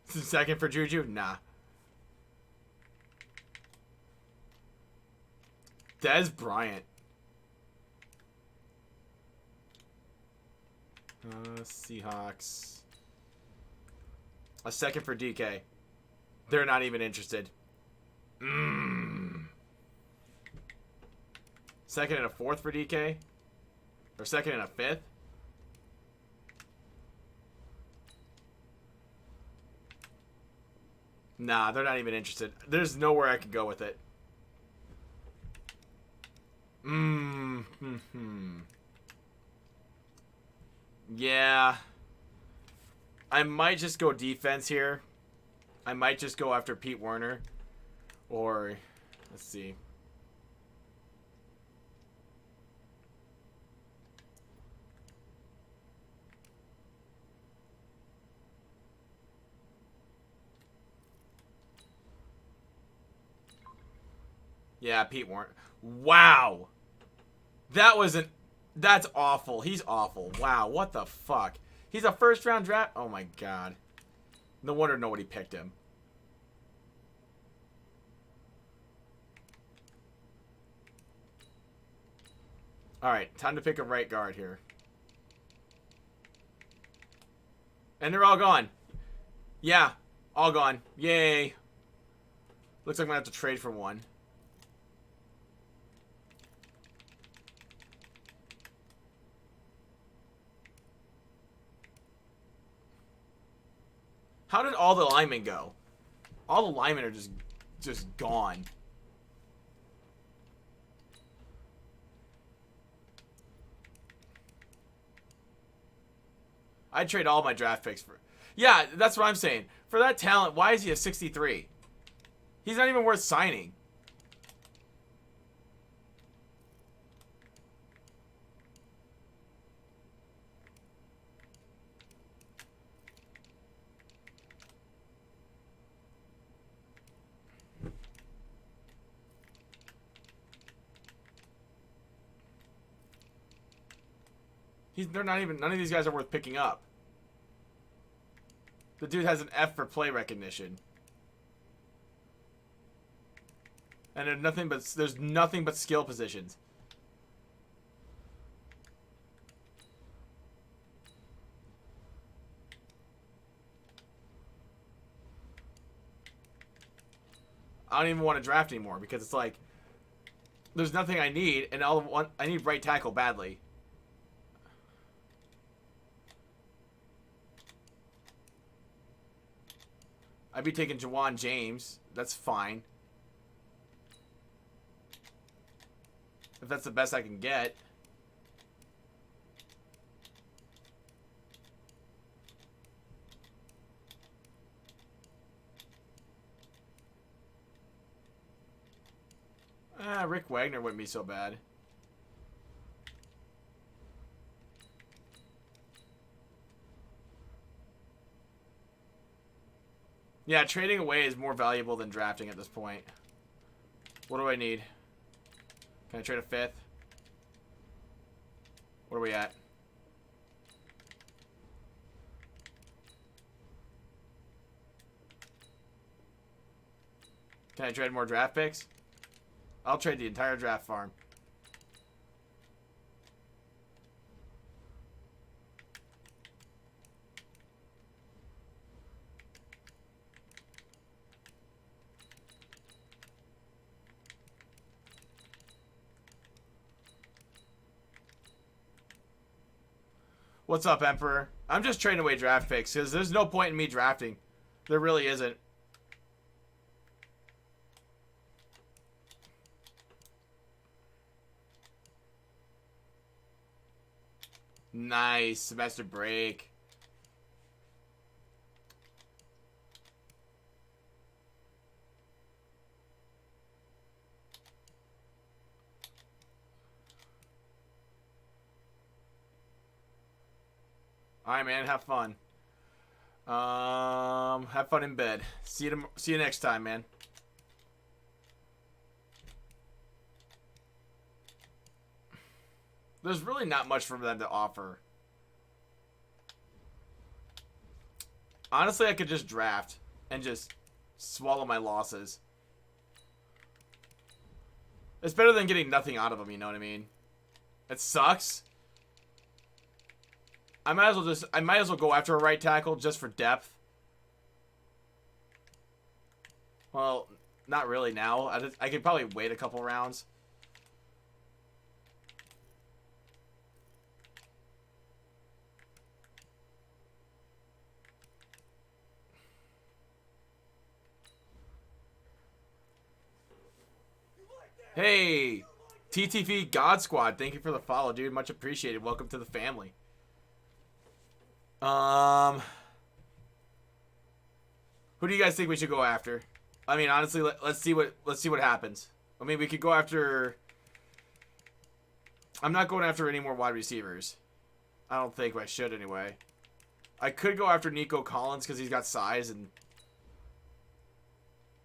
2nd for Juju? Nah. Dez Bryant. Seahawks. A 2nd for DK. They're not even interested. 2nd and a 4th for DK? Or 2nd and a 5th? Nah, they're not even interested. There's nowhere I could go with it. Yeah. I might just go defense here. I might just go after Pete Werner. Or, let's see. Yeah, Pete Werner. Wow. That wasn't... That's awful. He's awful. Wow, what the fuck? He's a first-round draft... Oh, my God. No wonder nobody picked him. Alright, time to pick a right guard here. And they're all gone. Yeah, all gone. Yay. Looks like I'm going to have to trade for one. How did all the linemen go? All the linemen are just gone. I'd trade all my draft picks for... Yeah, that's what I'm saying. For that talent, why is he a 63? He's not even worth signing. They're not even... None of these guys are worth picking up. The dude has an F for play recognition. And there's nothing but skill positions. I don't even want to draft anymore because it's like there's nothing I need, and I need right tackle badly. I'd be taking Jawan James. That's fine. If that's the best I can get. Rick Wagner wouldn't be so bad. Yeah, trading away is more valuable than drafting at this point. What do I need? Can I trade a fifth? What are we at? Can I trade more draft picks? I'll trade the entire draft farm. What's up, Emperor? I'm just trading away draft picks because there's no point in me drafting. There really isn't. Nice. Semester break. Alright, man. Have fun. Have fun in bed. See you next time, man. There's really not much for them to offer. Honestly, I could just draft and just swallow my losses. It's better than getting nothing out of them, you know what I mean? It sucks. I might as well go after a right tackle just for depth. Well, not really now. I could probably wait a couple rounds. Hey, TTV God Squad, thank you for the follow, dude. Much appreciated. Welcome to the family. Who do you guys think we should go after? I mean, honestly, let's see what happens. I mean, we could go after. I'm not going after any more wide receivers. I don't think I should anyway. I could go after Nico Collins because he's got size and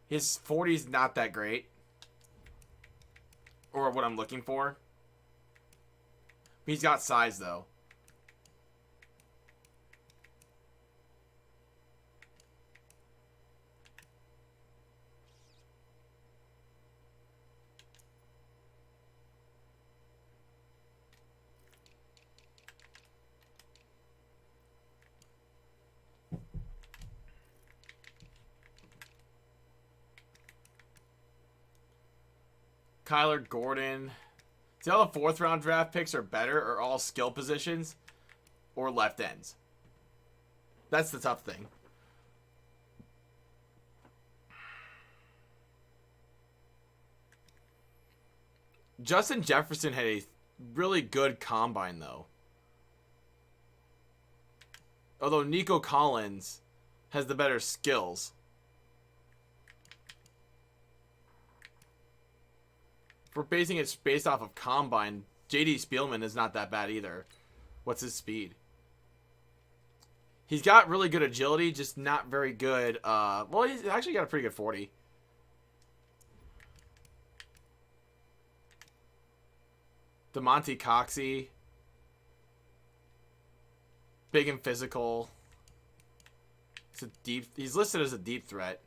his 40's not that great. Or what I'm looking for. He's got size though. Kyler Gordon. See how the 4th round draft picks are better or all skill positions or left ends. That's the tough thing. Justin Jefferson had a really good combine though. Although Nico Collins has the better skills. If we're basing it based off of combine, J.D. Spielman is not that bad either. What's his speed? He's got really good agility, just not very good. Well, he's actually got a pretty good 40. DeMonte Coxey. Big and physical. He's listed as a deep threat.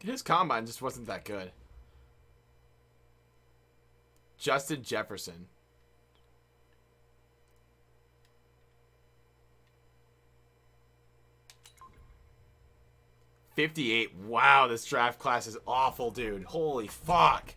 His combine just wasn't that good. Justin Jefferson. $58. Wow, this draft class is awful, dude. Holy fuck.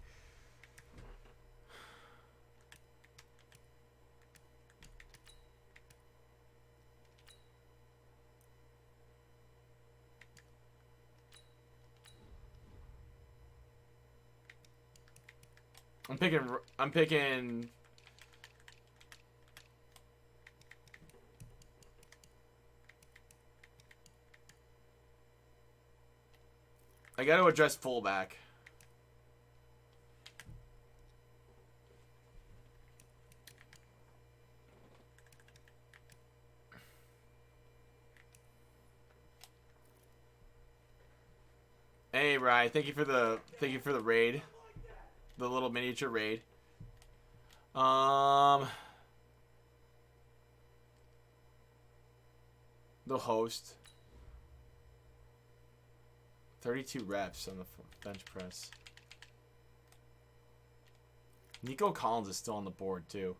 I'm picking I got to address fullback. Hey, Ryan, thank you for the raid. The little miniature raid. The host. 32 reps on the bench press. Nico Collins is still on the board too.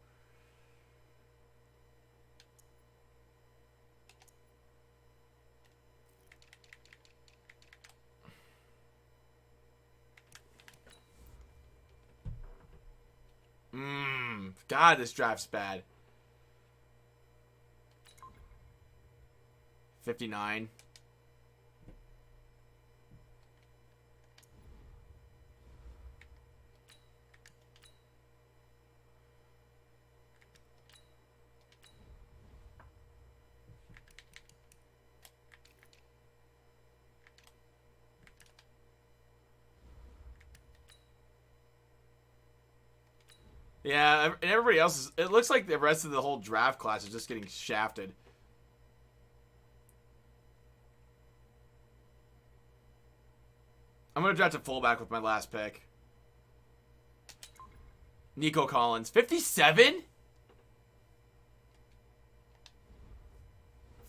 God, this draft's bad. 59. Yeah, and everybody else is... It looks like the rest of the whole draft class is just getting shafted. I'm going to draft a fullback with my last pick. Nico Collins. 57?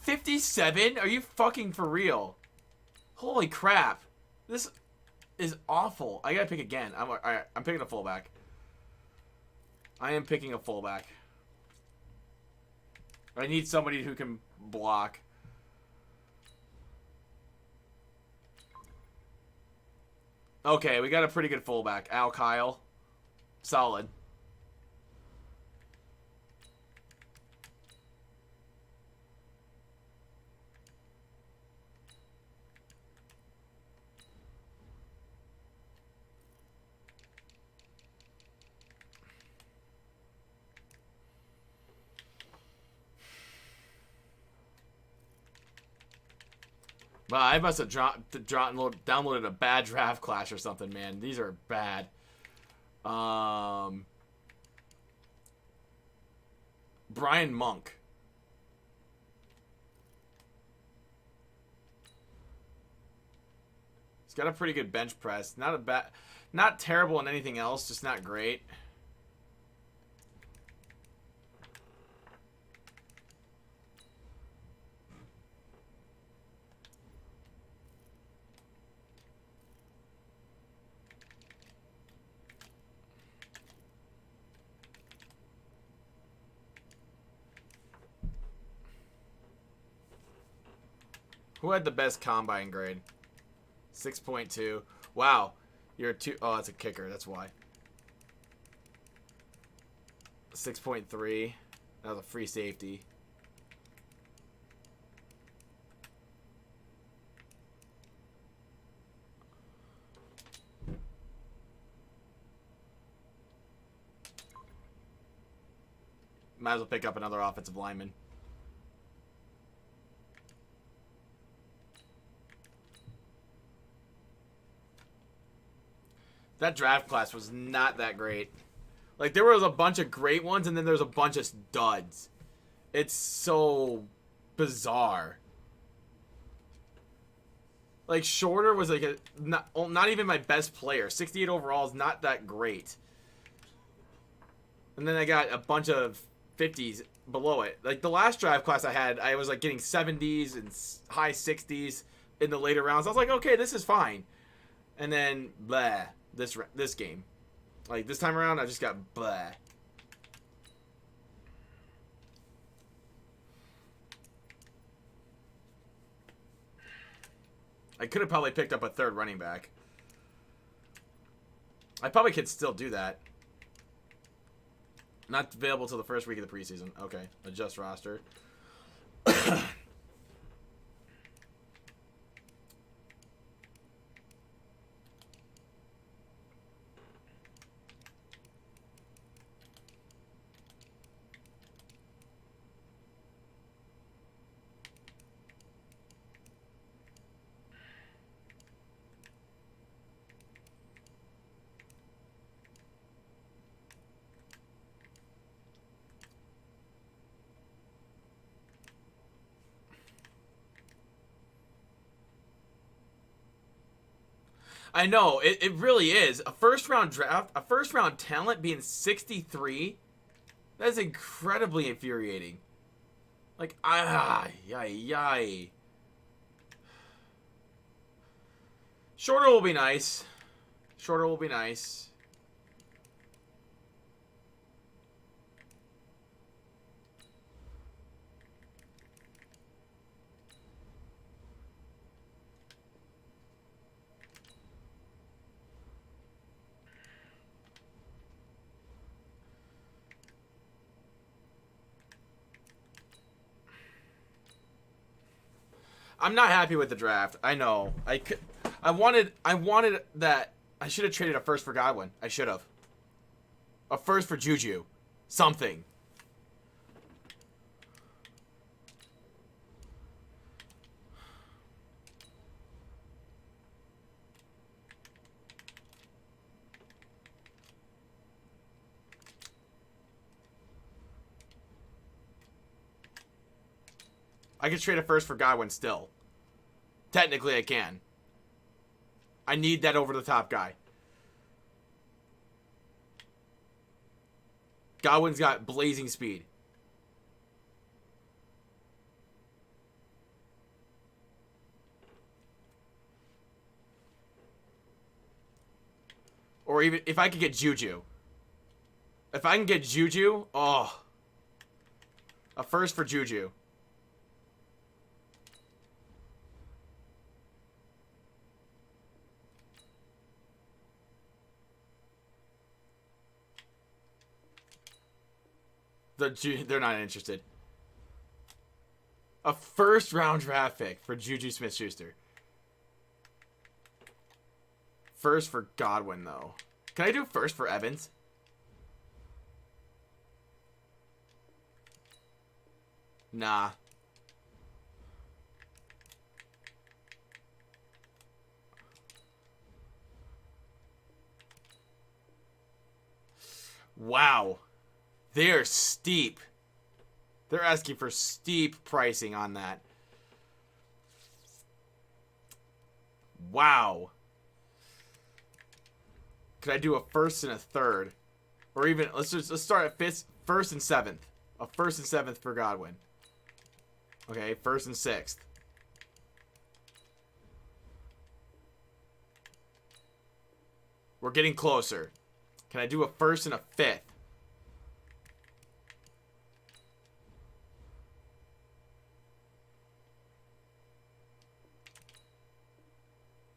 57? Are you fucking for real? Holy crap. This is awful. I gotta pick again. I'm picking a fullback. I am picking a fullback. I need somebody who can block. Okay, we got a pretty good fullback. Al Kyle. Solid. Wow, I must have downloaded a bad draft class or something, man. These are bad. Brian Monk. He's got a pretty good bench press. Not terrible in anything else, just not great. Who had the best combine grade? 6.2. Wow. You're two. Oh, that's a kicker. That's why. 6.3. That was a free safety. Might as well pick up another offensive lineman. That draft class was not that great. Like, there was a bunch of great ones, and then there's a bunch of duds. It's so bizarre. Like, Shorter was like not even my best player. 68 overall is not that great. And then I got a bunch of 50s below it. Like, the last draft class I had, I was like getting 70s and high 60s in the later rounds. I was like, okay, this is fine. And then, blah. This game. Like, this time around, I just got blah. I could have probably picked up a third running back. I probably could still do that. Not available till the first week of the preseason. Okay. Adjust roster. I know, it really is. A first round draft, a first round talent being 63, that is incredibly infuriating. Like, yay. Shorter will be nice. Shorter will be nice. I'm not happy with the draft. I know. I wanted that. I should have traded a first for Godwin. I should have. A first for Juju. Something. I could trade a first for Godwin still. Technically, I can. I need that over-the-top guy. Godwin's got blazing speed. Or even if I could get Juju. If I can get Juju, oh. A first for Juju. They're not interested. A first round draft pick for Juju Smith-Schuster. First for Godwin, though. Can I do first for Evans? Nah. Wow. They're steep. They're asking for steep pricing on that. Wow. Could I do a first and a third? Or even, let's start at first and seventh. A first and seventh for Godwin. Okay, first and sixth. We're getting closer. Can I do a first and a fifth?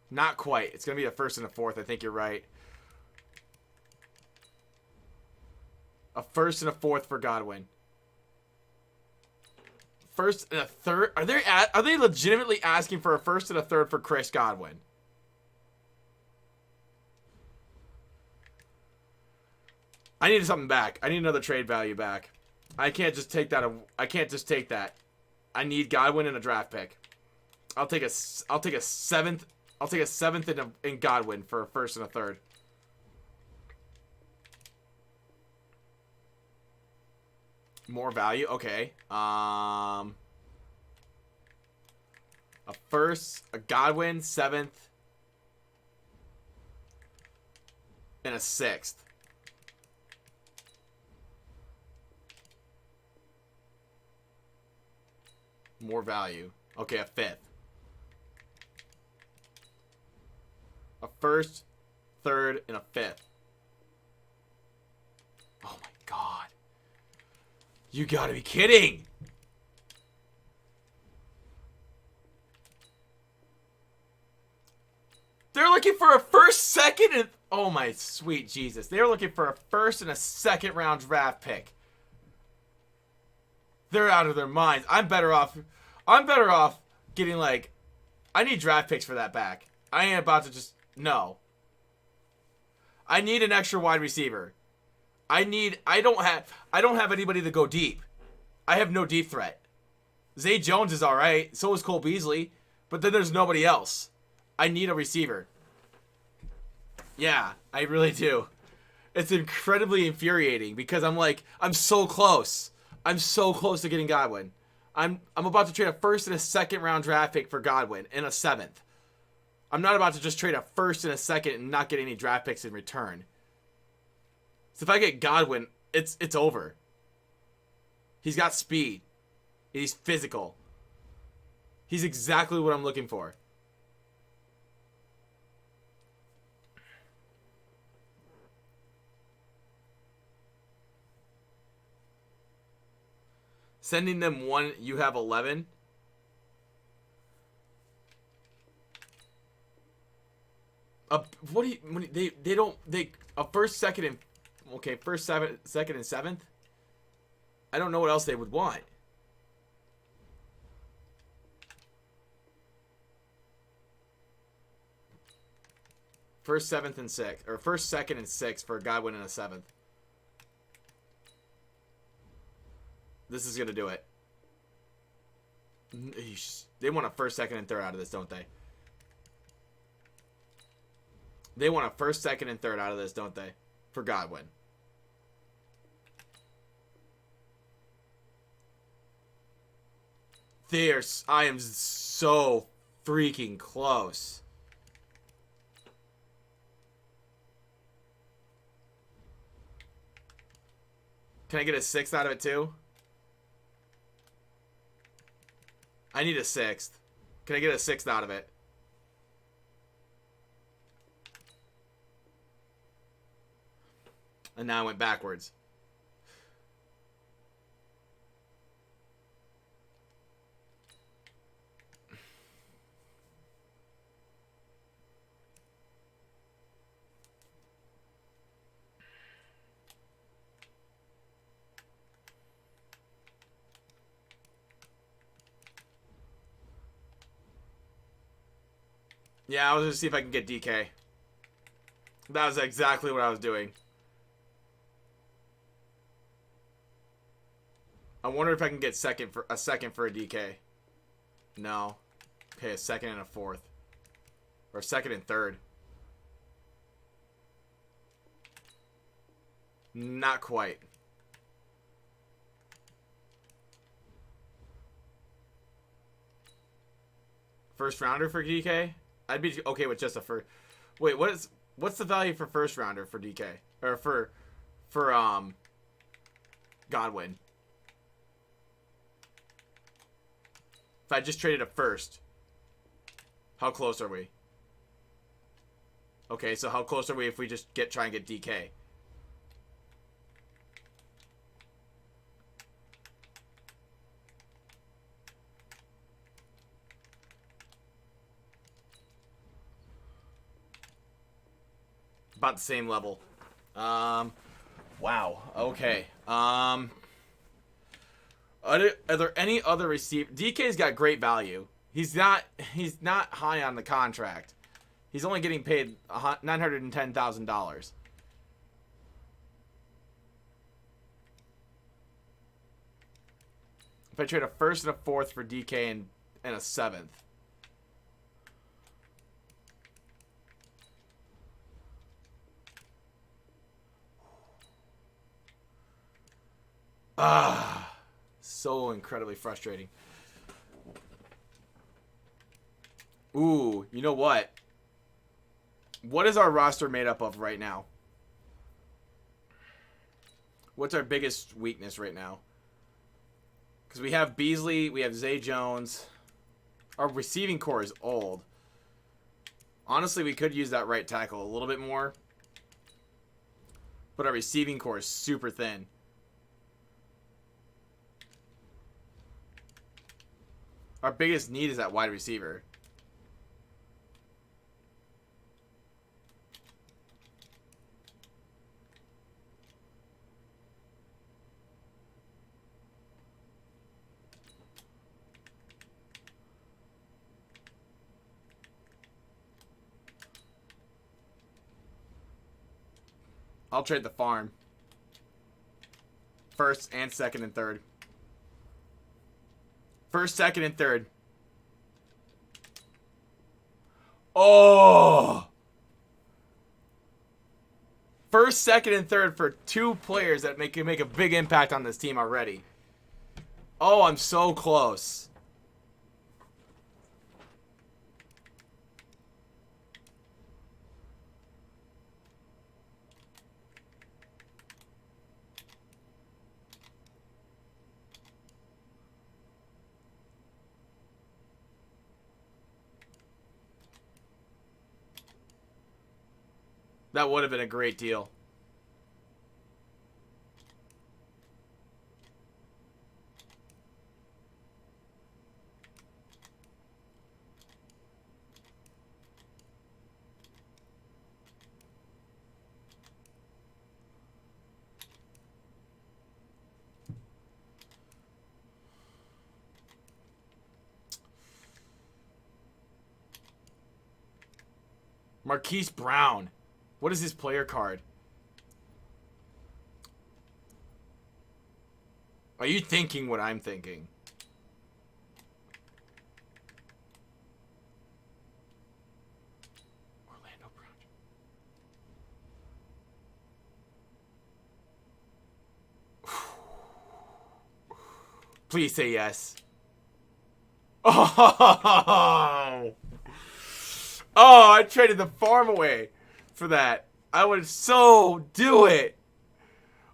Not quite. It's going to be a first and a fourth. I think you're right. A first and a fourth for Godwin. First and a third. Are they legitimately asking for a first and a third for Chris Godwin? I need something back. I need another trade value back. I can't just take that. I can't just take that. I need Godwin and a draft pick. I'll take a seventh. I'll take a seventh in Godwin for a first and a third. More value? Okay. A first, a Godwin, seventh, and a sixth. More value. Okay, a fifth. A first, third, and a fifth. Oh my god. You gotta be kidding! They're looking for a first, second, and... Oh my sweet Jesus. They're looking for a first and a second round draft pick. They're out of their minds. I'm better off getting like... I need draft picks for that back. I ain't about to just... No. I need an extra wide receiver. I don't have anybody to go deep. I have no deep threat. Zay Jones is alright. So is Cole Beasley. But then there's nobody else. I need a receiver. Yeah, I really do. It's incredibly infuriating because I'm so close. I'm so close to getting Godwin. I'm about to trade a first and a second round draft pick for Godwin and a seventh. I'm not about to just trade a first and a second and not get any draft picks in return. So if I get Godwin, it's over. He's got speed. He's physical. He's exactly what I'm looking for. Sending them one, you have 11. What do you, they a first, second, and okay, first, second, and seventh. I don't know what else they would want. First, seventh, and sixth, or first, second, and sixth for Godwin and a seventh. This is gonna do it. They want a first, second, and third out of this, don't they? They want a first, second, and third out of this, don't they? For Godwin. I am so freaking close. Can I get a sixth out of it too? I need a sixth. Can I get a sixth out of it? And now I went backwards. Yeah, I was going to see if I can get DK. That was exactly what I was doing. I wonder if I can get a second for a DK. No. Okay, a second and a fourth. Or second and third. Not quite. First rounder for DK? I'd be okay with just a first. Wait, what's the value for first rounder for DK? Or for Godwin? If I just traded a first, how close are we? Okay, so how close are we if we just try and get DK? About the same level. Wow. Okay. Are there any other receiver? DK's got great value. He's not high on the contract. He's only getting paid $910,000. If I trade a first and a fourth for DK and a seventh. So incredibly frustrating. Ooh, you know what? What is our roster made up of right now? What's our biggest weakness right now? Because we have Beasley, we have Zay Jones. Our receiving core is old. Honestly, we could use that right tackle a little bit more. But our receiving core is super thin. Our biggest need is that wide receiver. I'll trade the farm. First and second and third. First, second, and third. Oh! First, second, and third for two players that can make a big impact on this team already. Oh, I'm so close. That would have been a great deal. Marquise Brown. What is his player card? Are you thinking what I'm thinking? Orlando Brown. Please say yes. Oh! Oh, I traded the farm away for that. I would so do it.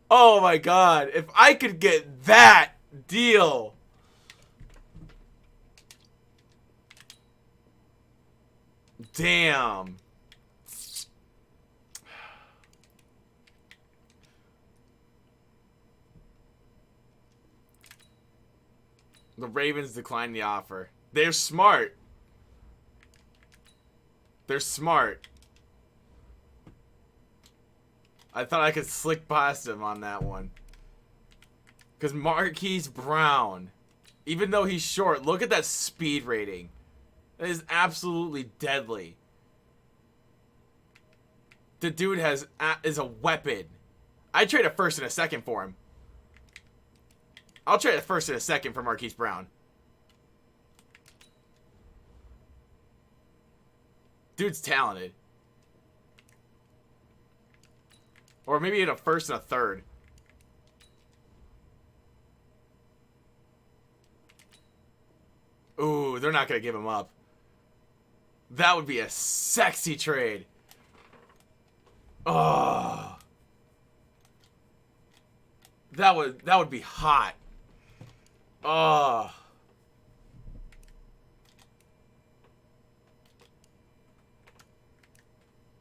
Oh my god. If I could get that deal. Damn. The Ravens declined the offer. They're smart. They're smart. I thought I could slick past him on that one. Because Marquise Brown, even though he's short, look at that speed rating. That is absolutely deadly. The dude is a weapon. I'd trade a first and a second for him. I'll trade a first and a second for Marquise Brown. Dude's talented. Or maybe in a first and a third. Ooh, they're not going to give him up. That would be a sexy trade. Oh. That would be hot. Oh.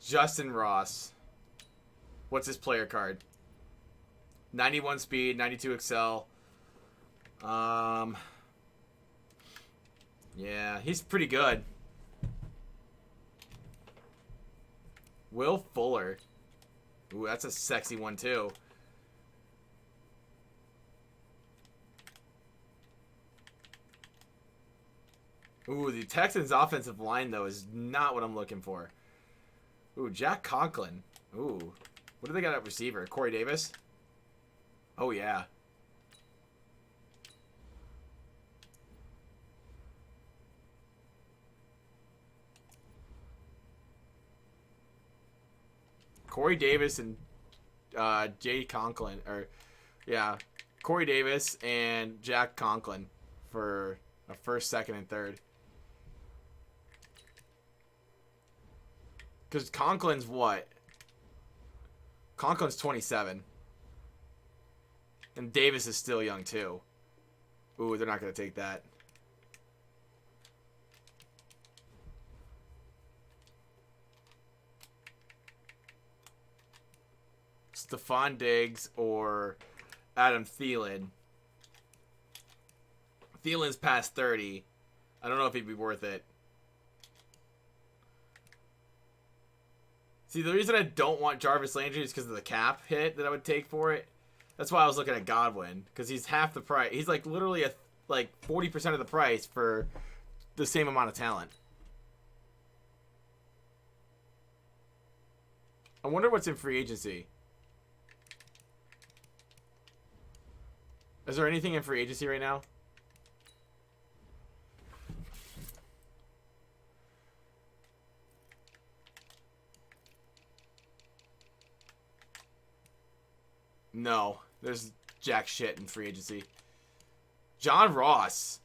Justin Ross. What's his player card? 91 speed, 92 excel. Yeah, he's pretty good. Will Fuller. Ooh, that's a sexy one too. Ooh, the Texans' offensive line, though, is not what I'm looking for. Ooh, Jack Conklin. Ooh. What do they got at receiver? Corey Davis? Oh, yeah. Corey Davis and Jay Conklin. Or, yeah. Corey Davis and Jack Conklin for a first, second, and third. Because Conklin's what? Conklin's 27. And Davis is still young, too. Ooh, they're not going to take that. Stephon Diggs or Adam Thielen. Thielen's past 30. I don't know if he'd be worth it. See, the reason I don't want Jarvis Landry is because of the cap hit that I would take for it. That's why I was looking at Godwin, because he's half the price. He's like literally 40% of the price for the same amount of talent. I wonder what's in free agency. Is there anything in free agency right now? No, there's jack shit in free agency. John Ross.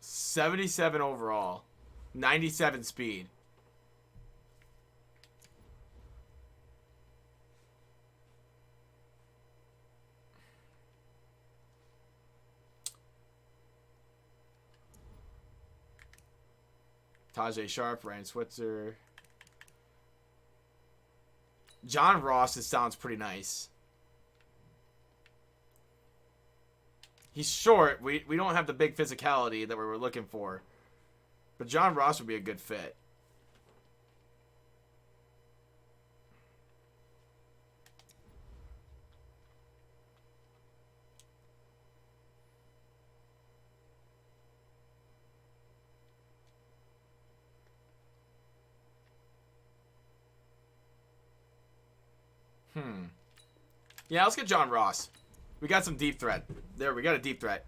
$77 overall. 97 speed. Tajay Sharp, Ryan Switzer. John Ross, it sounds pretty nice. He's short. We don't have the big physicality that we were looking for. But John Ross would be a good fit. Yeah, let's get John Ross. We got some deep threat. There, we got a deep threat.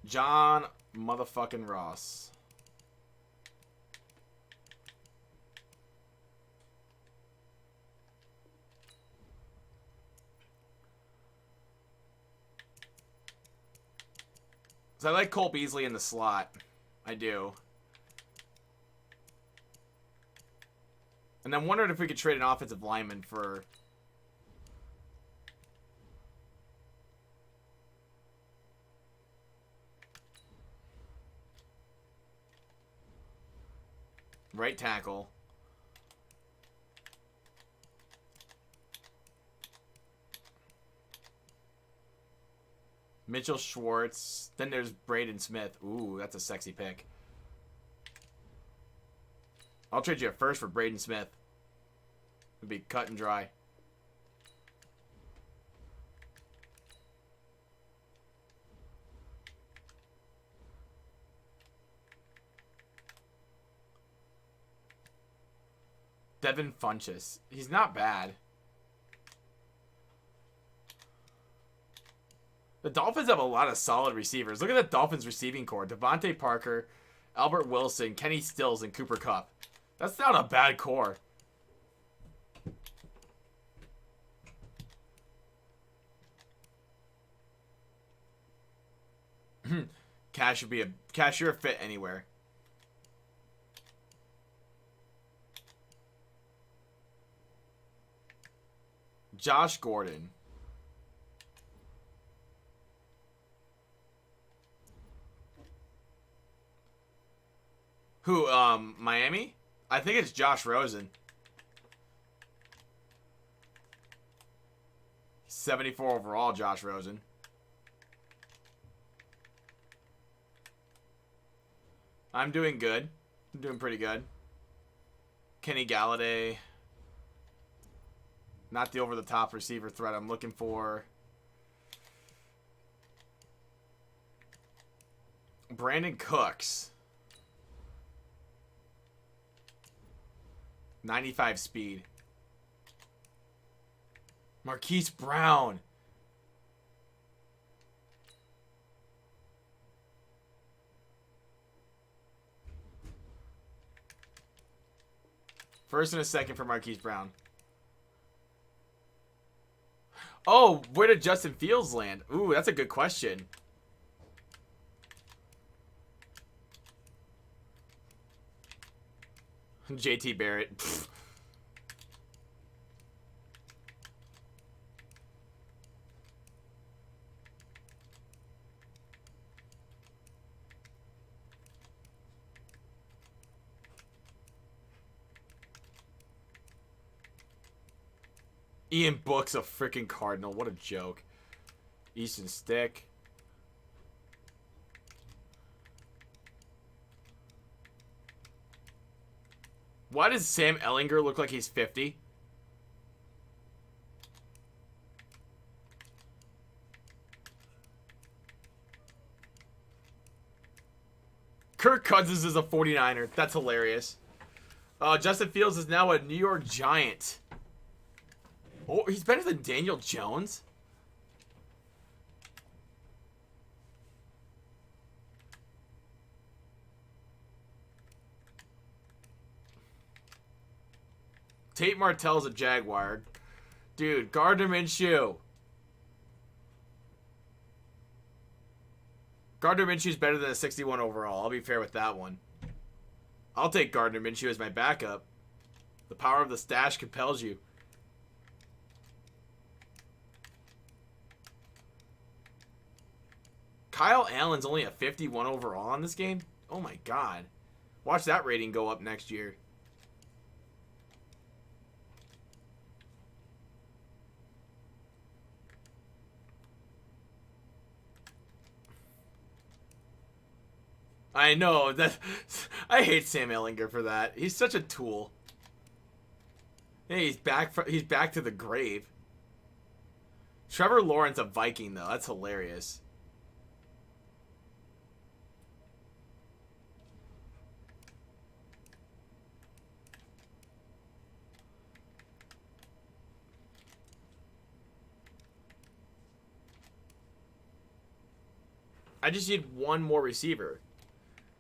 John motherfucking Ross. So I like Cole Beasley in the slot. I do. And I'm wondering if we could trade an offensive lineman for... Right tackle. Mitchell Schwartz. Then there's Braden Smith. Ooh, that's a sexy pick. I'll trade you a first for Braden Smith. It'd be cut and dry. Devin Funchess. He's not bad. The Dolphins have a lot of solid receivers. Look at the Dolphins receiving core. Devontae Parker, Albert Wilson, Kenny Stills, and Cooper Kupp. That's not a bad core. Cash would be a cashier fit anywhere. Josh Gordon. Who, Miami? I think it's Josh Rosen. 74 overall, Josh Rosen. I'm doing good. I'm doing pretty good. Kenny Galladay. Not the over-the-top receiver threat I'm looking for. Brandon Cooks. 95 speed. Marquise Brown. First and a second for Marquise Brown. Oh, where did Justin Fields land? Ooh, that's a good question. JT Barrett. Pfft. Ian Book's a freaking Cardinal. What a joke. Easton Stick. Why does Sam Ehlinger look like he's 50? Kirk Cousins is a 49er. That's hilarious. Justin Fields is now a New York Giant. Oh, he's better than Daniel Jones? Tate Martell's a Jaguar. Dude, Gardner Minshew. Gardner Minshew's better than a 61 overall. I'll be fair with that one. I'll take Gardner Minshew as my backup. The power of the stash compels you. Kyle Allen's only a 51 overall on this game? Oh my god. Watch that rating go up next year. I know that. I hate Sam Ehlinger for that. He's such a tool. Hey, he's back to the grave. Trevor Lawrence, a Viking though. That's hilarious. I just need one more receiver.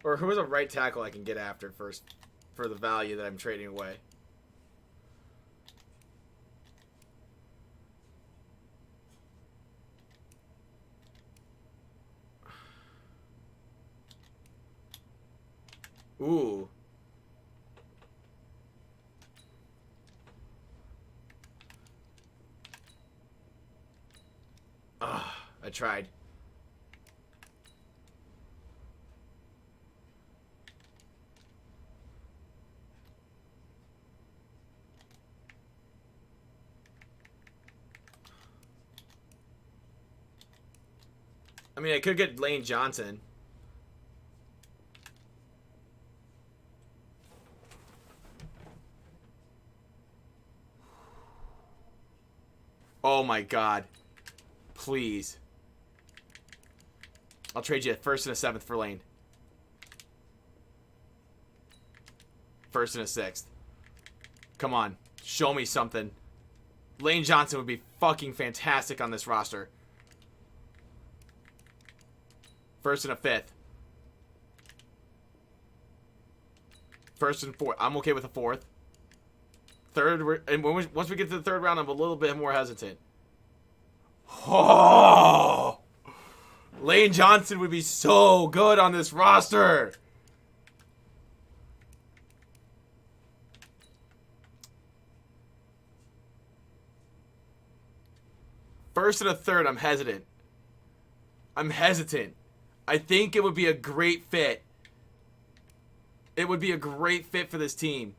Or who is a right tackle I can get after first for the value that I'm trading away? Ooh. I tried. I mean, I could get Lane Johnson. Oh my god. Please. I'll trade you a first and a 7th for Lane. First and a 6th. Come on. Show me something. Lane Johnson would be fucking fantastic on this roster. First and a 5th. First and 4th. I'm okay with a 4th. Third, and once we get to the 3rd round, I'm a little bit more hesitant. Oh! Lane Johnson would be so good on this roster. First and a 3rd, I'm hesitant. I think it would be a great fit. It would be a great fit for this team.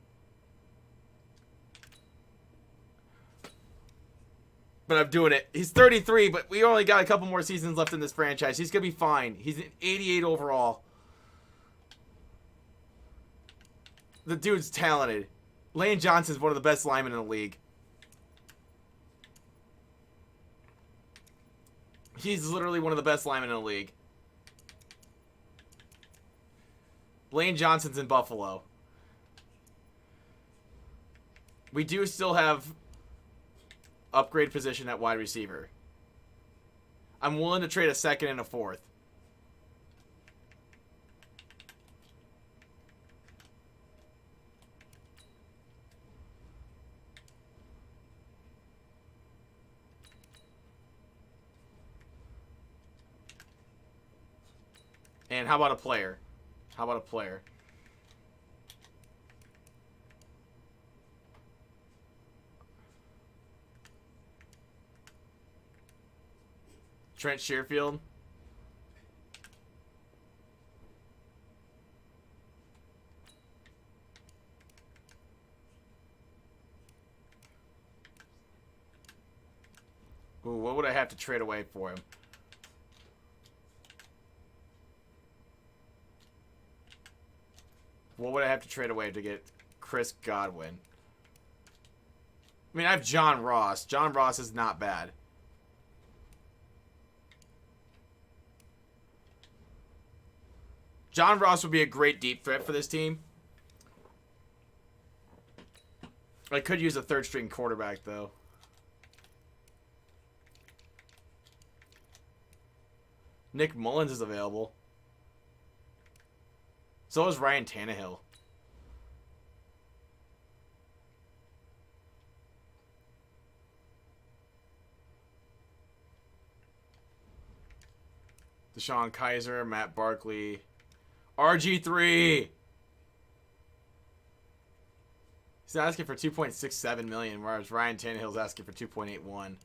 But I'm doing it. He's 33, but we only got a couple more seasons left in this franchise. He's going to be fine. He's an 88 overall. The dude's talented. Lane Johnson's one of the best linemen in the league. He's literally one of the best linemen in the league. Lane Johnson's in Buffalo. We do still have upgrade position at wide receiver. I'm willing to trade a 2nd and a 4th. And how about a player? How about a player? Trent Sherfield. Ooh, what would I have to trade away for him? What would I have to trade away to get Chris Godwin? I mean, I have John Ross. John Ross is not bad. John Ross would be a great deep threat for this team. I could use a 3rd string quarterback, though. Nick Mullins is available. So is Ryan Tannehill. Deshaun Kaiser, Matt Barkley, RG3. He's asking for $2.67 million, whereas Ryan Tannehill's asking for $2.81.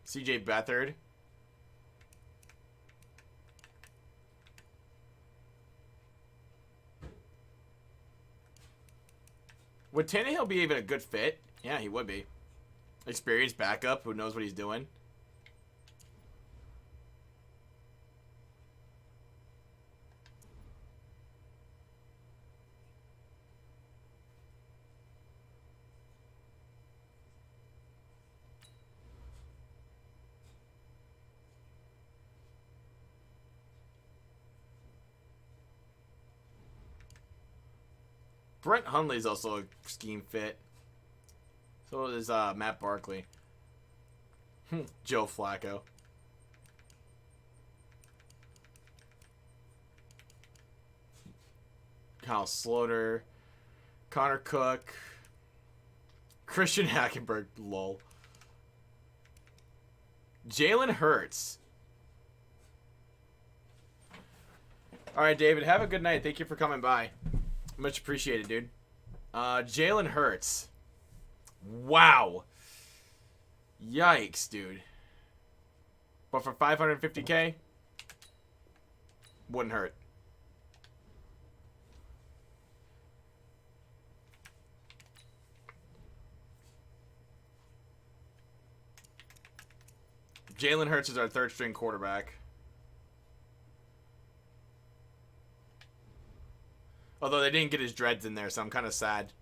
CJ Beathard. Would Tannehill be even a good fit? Yeah, he would be. Experienced backup who knows what he's doing. Brent Hundley's also a scheme fit. So is Matt Barkley. Joe Flacco. Kyle Sloter. Connor Cook. Christian Hackenberg. Lol. Jalen Hurts. Alright, David. Have a good night. Thank you for coming by. Much appreciated, dude. Jalen Hurts. Wow. Yikes, dude. But for $550K, wouldn't hurt. Jalen Hurts is our third string quarterback. Although they didn't get his dreads in there, so I'm kind of sad.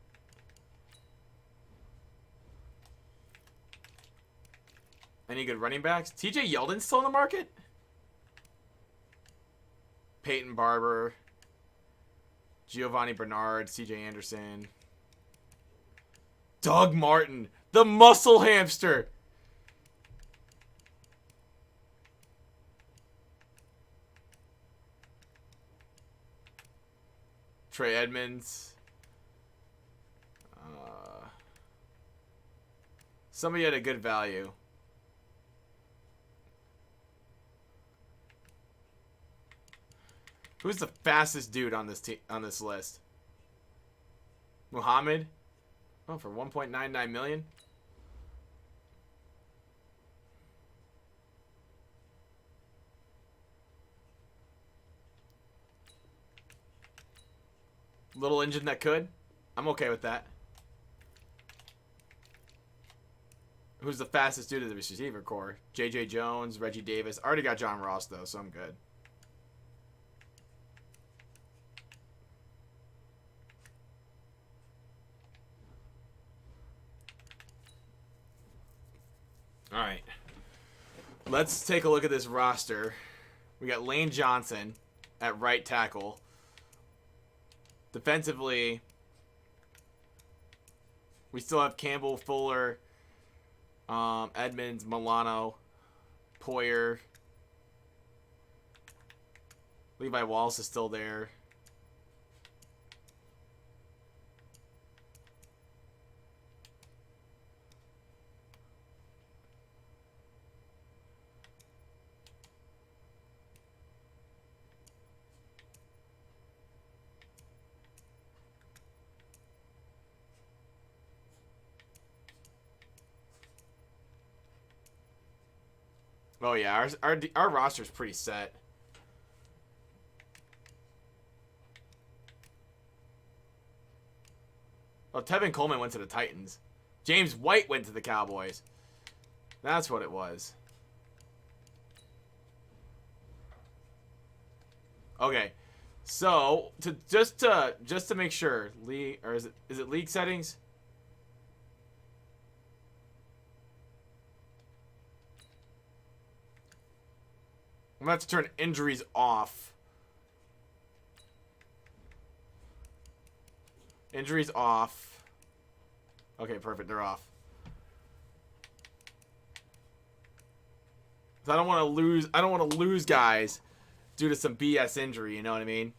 Any good running backs? TJ Yeldon's still in the market? Peyton Barber. Giovanni Bernard. CJ Anderson. Doug Martin. The muscle hamster. Trey Edmonds. Somebody had a good value. Who's the fastest dude on this list? Muhammad? Oh, for 1.99 million? Little engine that could? I'm okay with that. Who's the fastest dude in the receiver core? J.J. Jones, Reggie Davis. I already got John Ross, though, so I'm good. All right. Let's take a look at this roster. We got Lane Johnson at right tackle. Defensively, we still have Campbell, Fuller, Edmonds, Milano, Poyer. Levi Wallace is still there. Oh yeah, our roster's pretty set. Oh, Tevin Coleman went to the Titans. James White went to the Cowboys. That's what it was. Okay, so just to make sure, league, or is it league settings? I'm gonna have to turn injuries off. Injuries off. Okay, perfect. They're off. So I don't want to lose. I don't want to lose guys due to some BS injury. You know what I mean?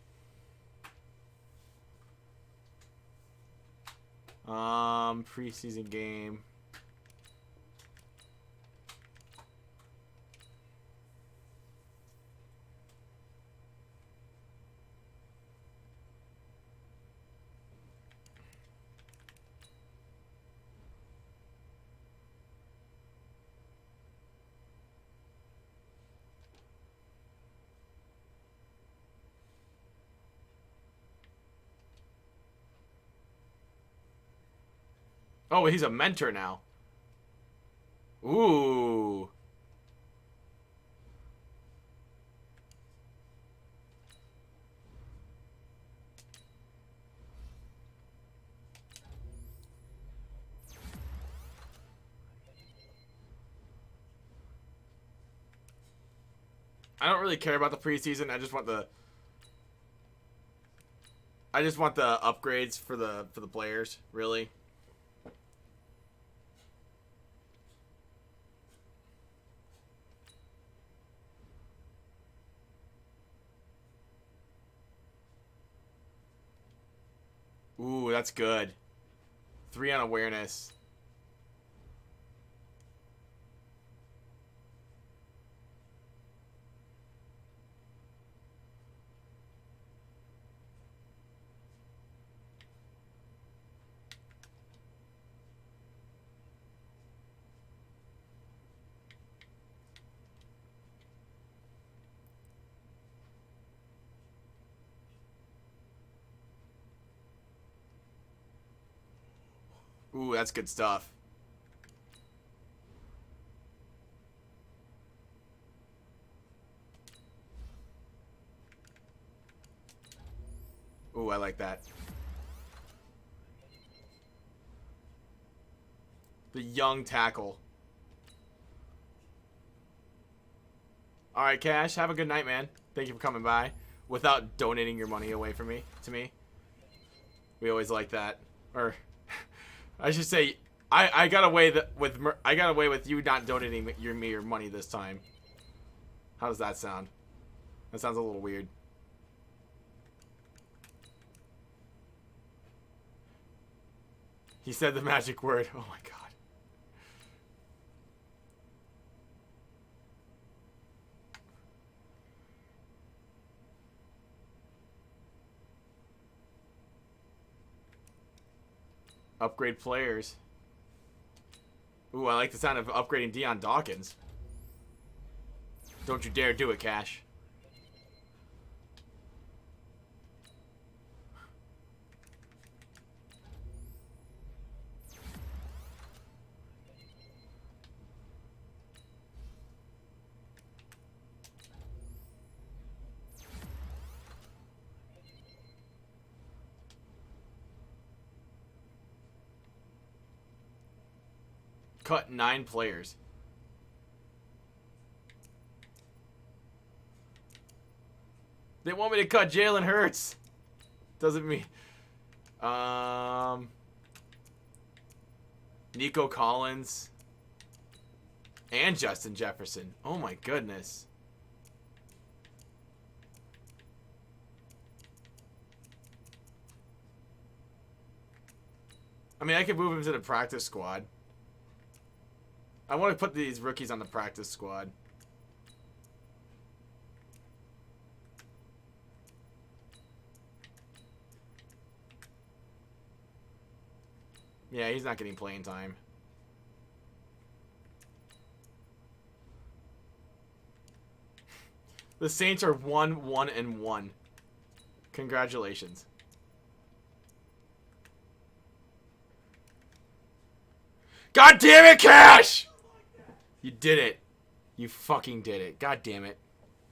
Preseason game. Oh, he's a mentor now. Ooh. I don't really care about the preseason. I just want the upgrades for the players, really. Ooh, that's good. 3 on awareness. Ooh, that's good stuff. Ooh, I like that. The young tackle. All right, Cash. Have a good night, man. Thank you for coming by without donating your money away from me to me. We always like that. Or I should say, I got away with you not donating me your money this time. How does that sound? That sounds a little weird. He said the magic word. Oh my god. Upgrade players. Ooh, I like the sound of upgrading Deion Dawkins. Don't you dare do it, Cash. Cut 9 players. They want me to cut Jalen Hurts. Doesn't mean. Nico Collins. And Justin Jefferson. Oh my goodness. I mean, I could move him to the practice squad. I want to put these rookies on the practice squad. Yeah, he's not getting playing time. The Saints are 1-1-1. Congratulations. God damn it, Cash! You did it. You fucking did it. God damn it.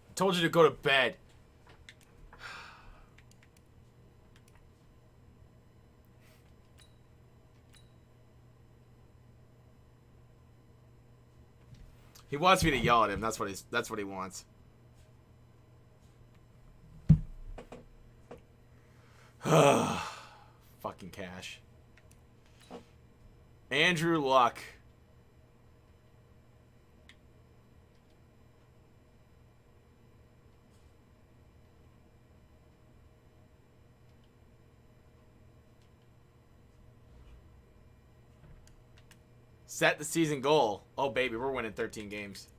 I told you to go to bed. He wants me to yell at him. That's what he wants. Fucking Cash. Andrew Luck. Set the season goal. Oh, baby, we're winning 13 games.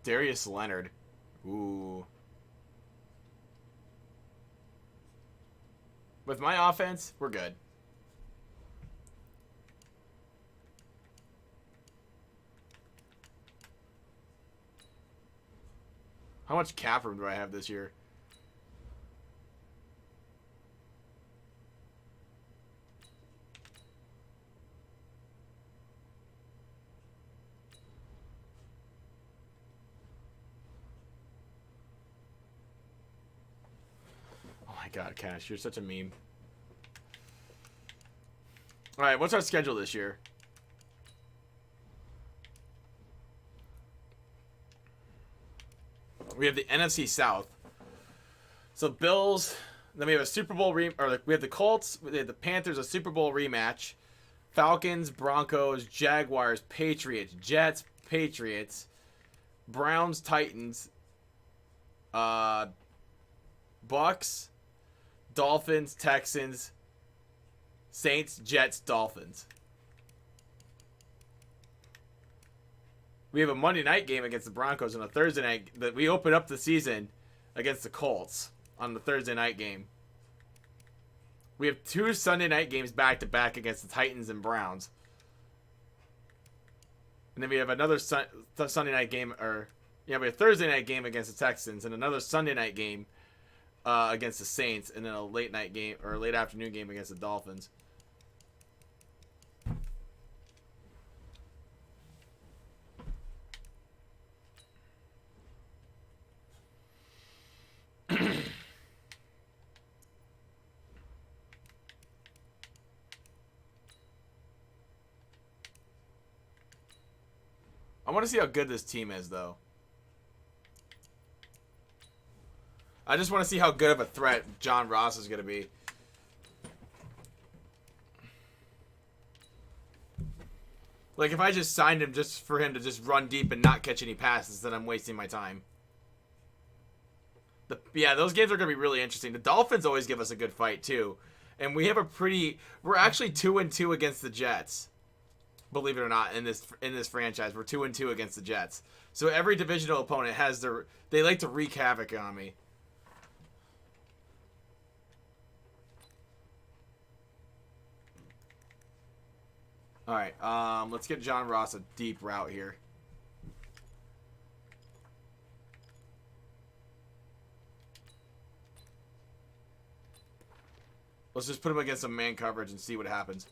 Darius Leonard. Ooh. With my offense, we're good. How much cap room do I have this year? Oh my god, Cash, you're such a meme. Alright, what's our schedule this year? We have the NFC South. So Bills, then we have a Super Bowl we have the Colts, we have the Panthers, a Super Bowl rematch. Falcons, Broncos, Jaguars, Patriots, Jets, Patriots, Browns, Titans, Bucks, Dolphins, Texans, Saints, Jets, Dolphins. We have a Monday night game against the Broncos and a Thursday night that we open up the season against the Colts on the Thursday night game. We have 2 Sunday night games back to back against the Titans and Browns. And then we have another Sunday night game, we have a Thursday night game against the Texans and another Sunday night game against the Saints, and then a late night game or a late afternoon game against the Dolphins. I want to see how good this team is, though. I just want to see how good of a threat John Ross is going to be. Like, if I just signed him just for him to just run deep and not catch any passes, then I'm wasting my time. Yeah, those games are going to be really interesting. The Dolphins always give us a good fight, too. And we have a pretty... We're actually 2-2 against the Jets. Believe it or not, in this franchise. We're 2-2 against the Jets. So every divisional opponent has their... They like to wreak havoc on me. Alright, let's get John Ross a deep route here. Let's just put him against some man coverage and see what happens.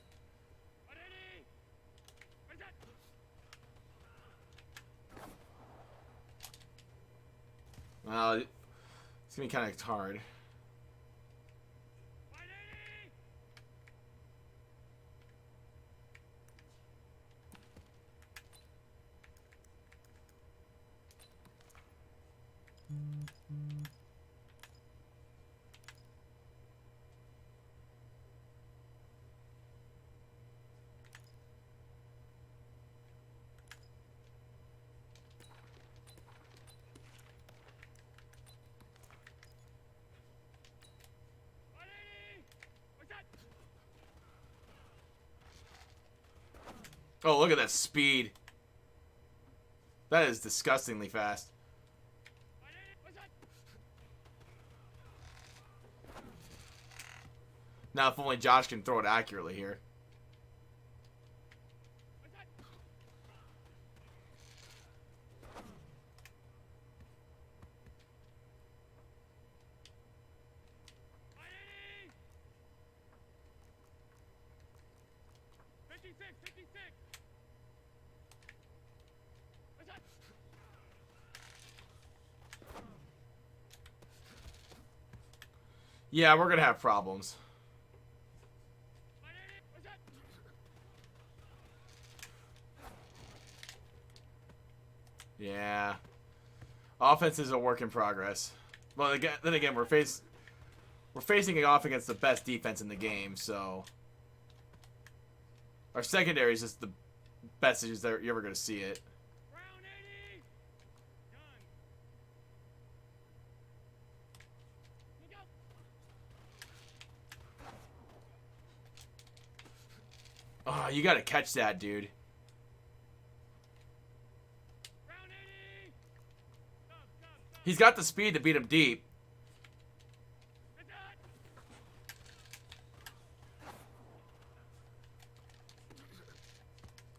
Well, it's going to be kind of hard. Oh, look at that speed. That is disgustingly fast. Now, if only Josh can throw it accurately here. Yeah, we're gonna have problems. Yeah. Offense is a work in progress. Well, then again, we're facing it off against the best defense in the game, so our secondary is just the best that you're ever going to see it. Oh, you got to catch that, dude. He's got the speed to beat him deep.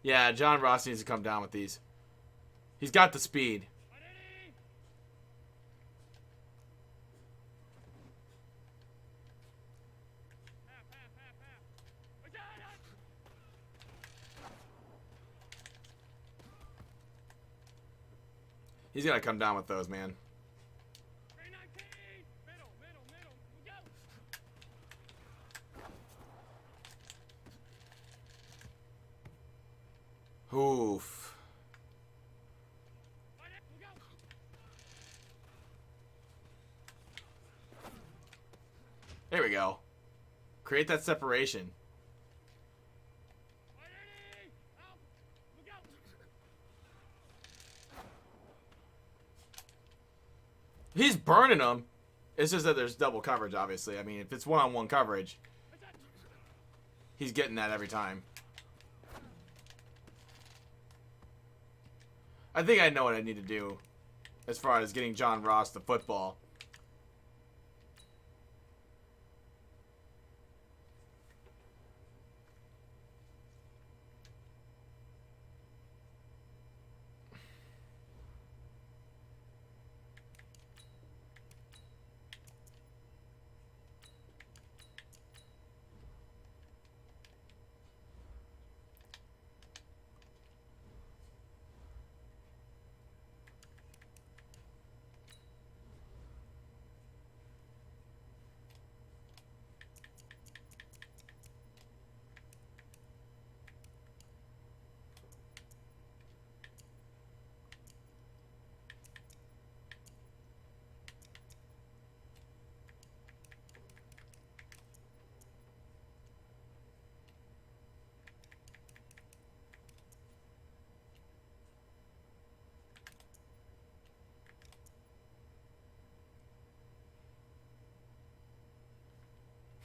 Yeah, John Ross needs to come down with these. He's got the speed. He's got to come down with those, man. Oof. There we go. Create that separation. He's burning them. It's just that there's double coverage, obviously. I mean, if it's one-on-one coverage, he's getting that every time. I think I know what I need to do as far as getting John Ross the football.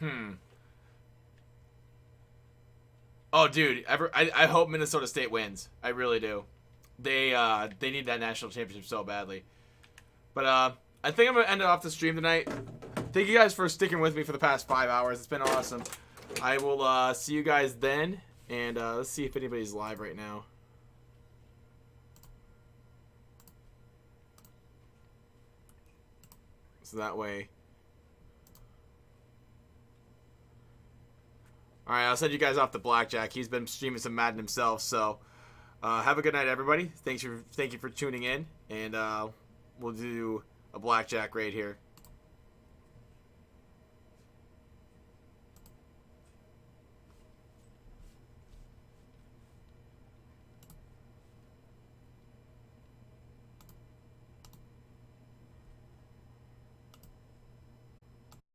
Hmm. Oh, dude. I hope Minnesota State wins. I really do. They need that national championship so badly. But I think I'm gonna end off the stream tonight. Thank you guys for sticking with me for the past 5 hours. It's been awesome. I will see you guys then, and let's see if anybody's live right now. So that way. All right, I'll send you guys off to Blackjack. He's been streaming some Madden himself. So have a good night, everybody. Thank you for tuning in, and we'll do a Blackjack raid here.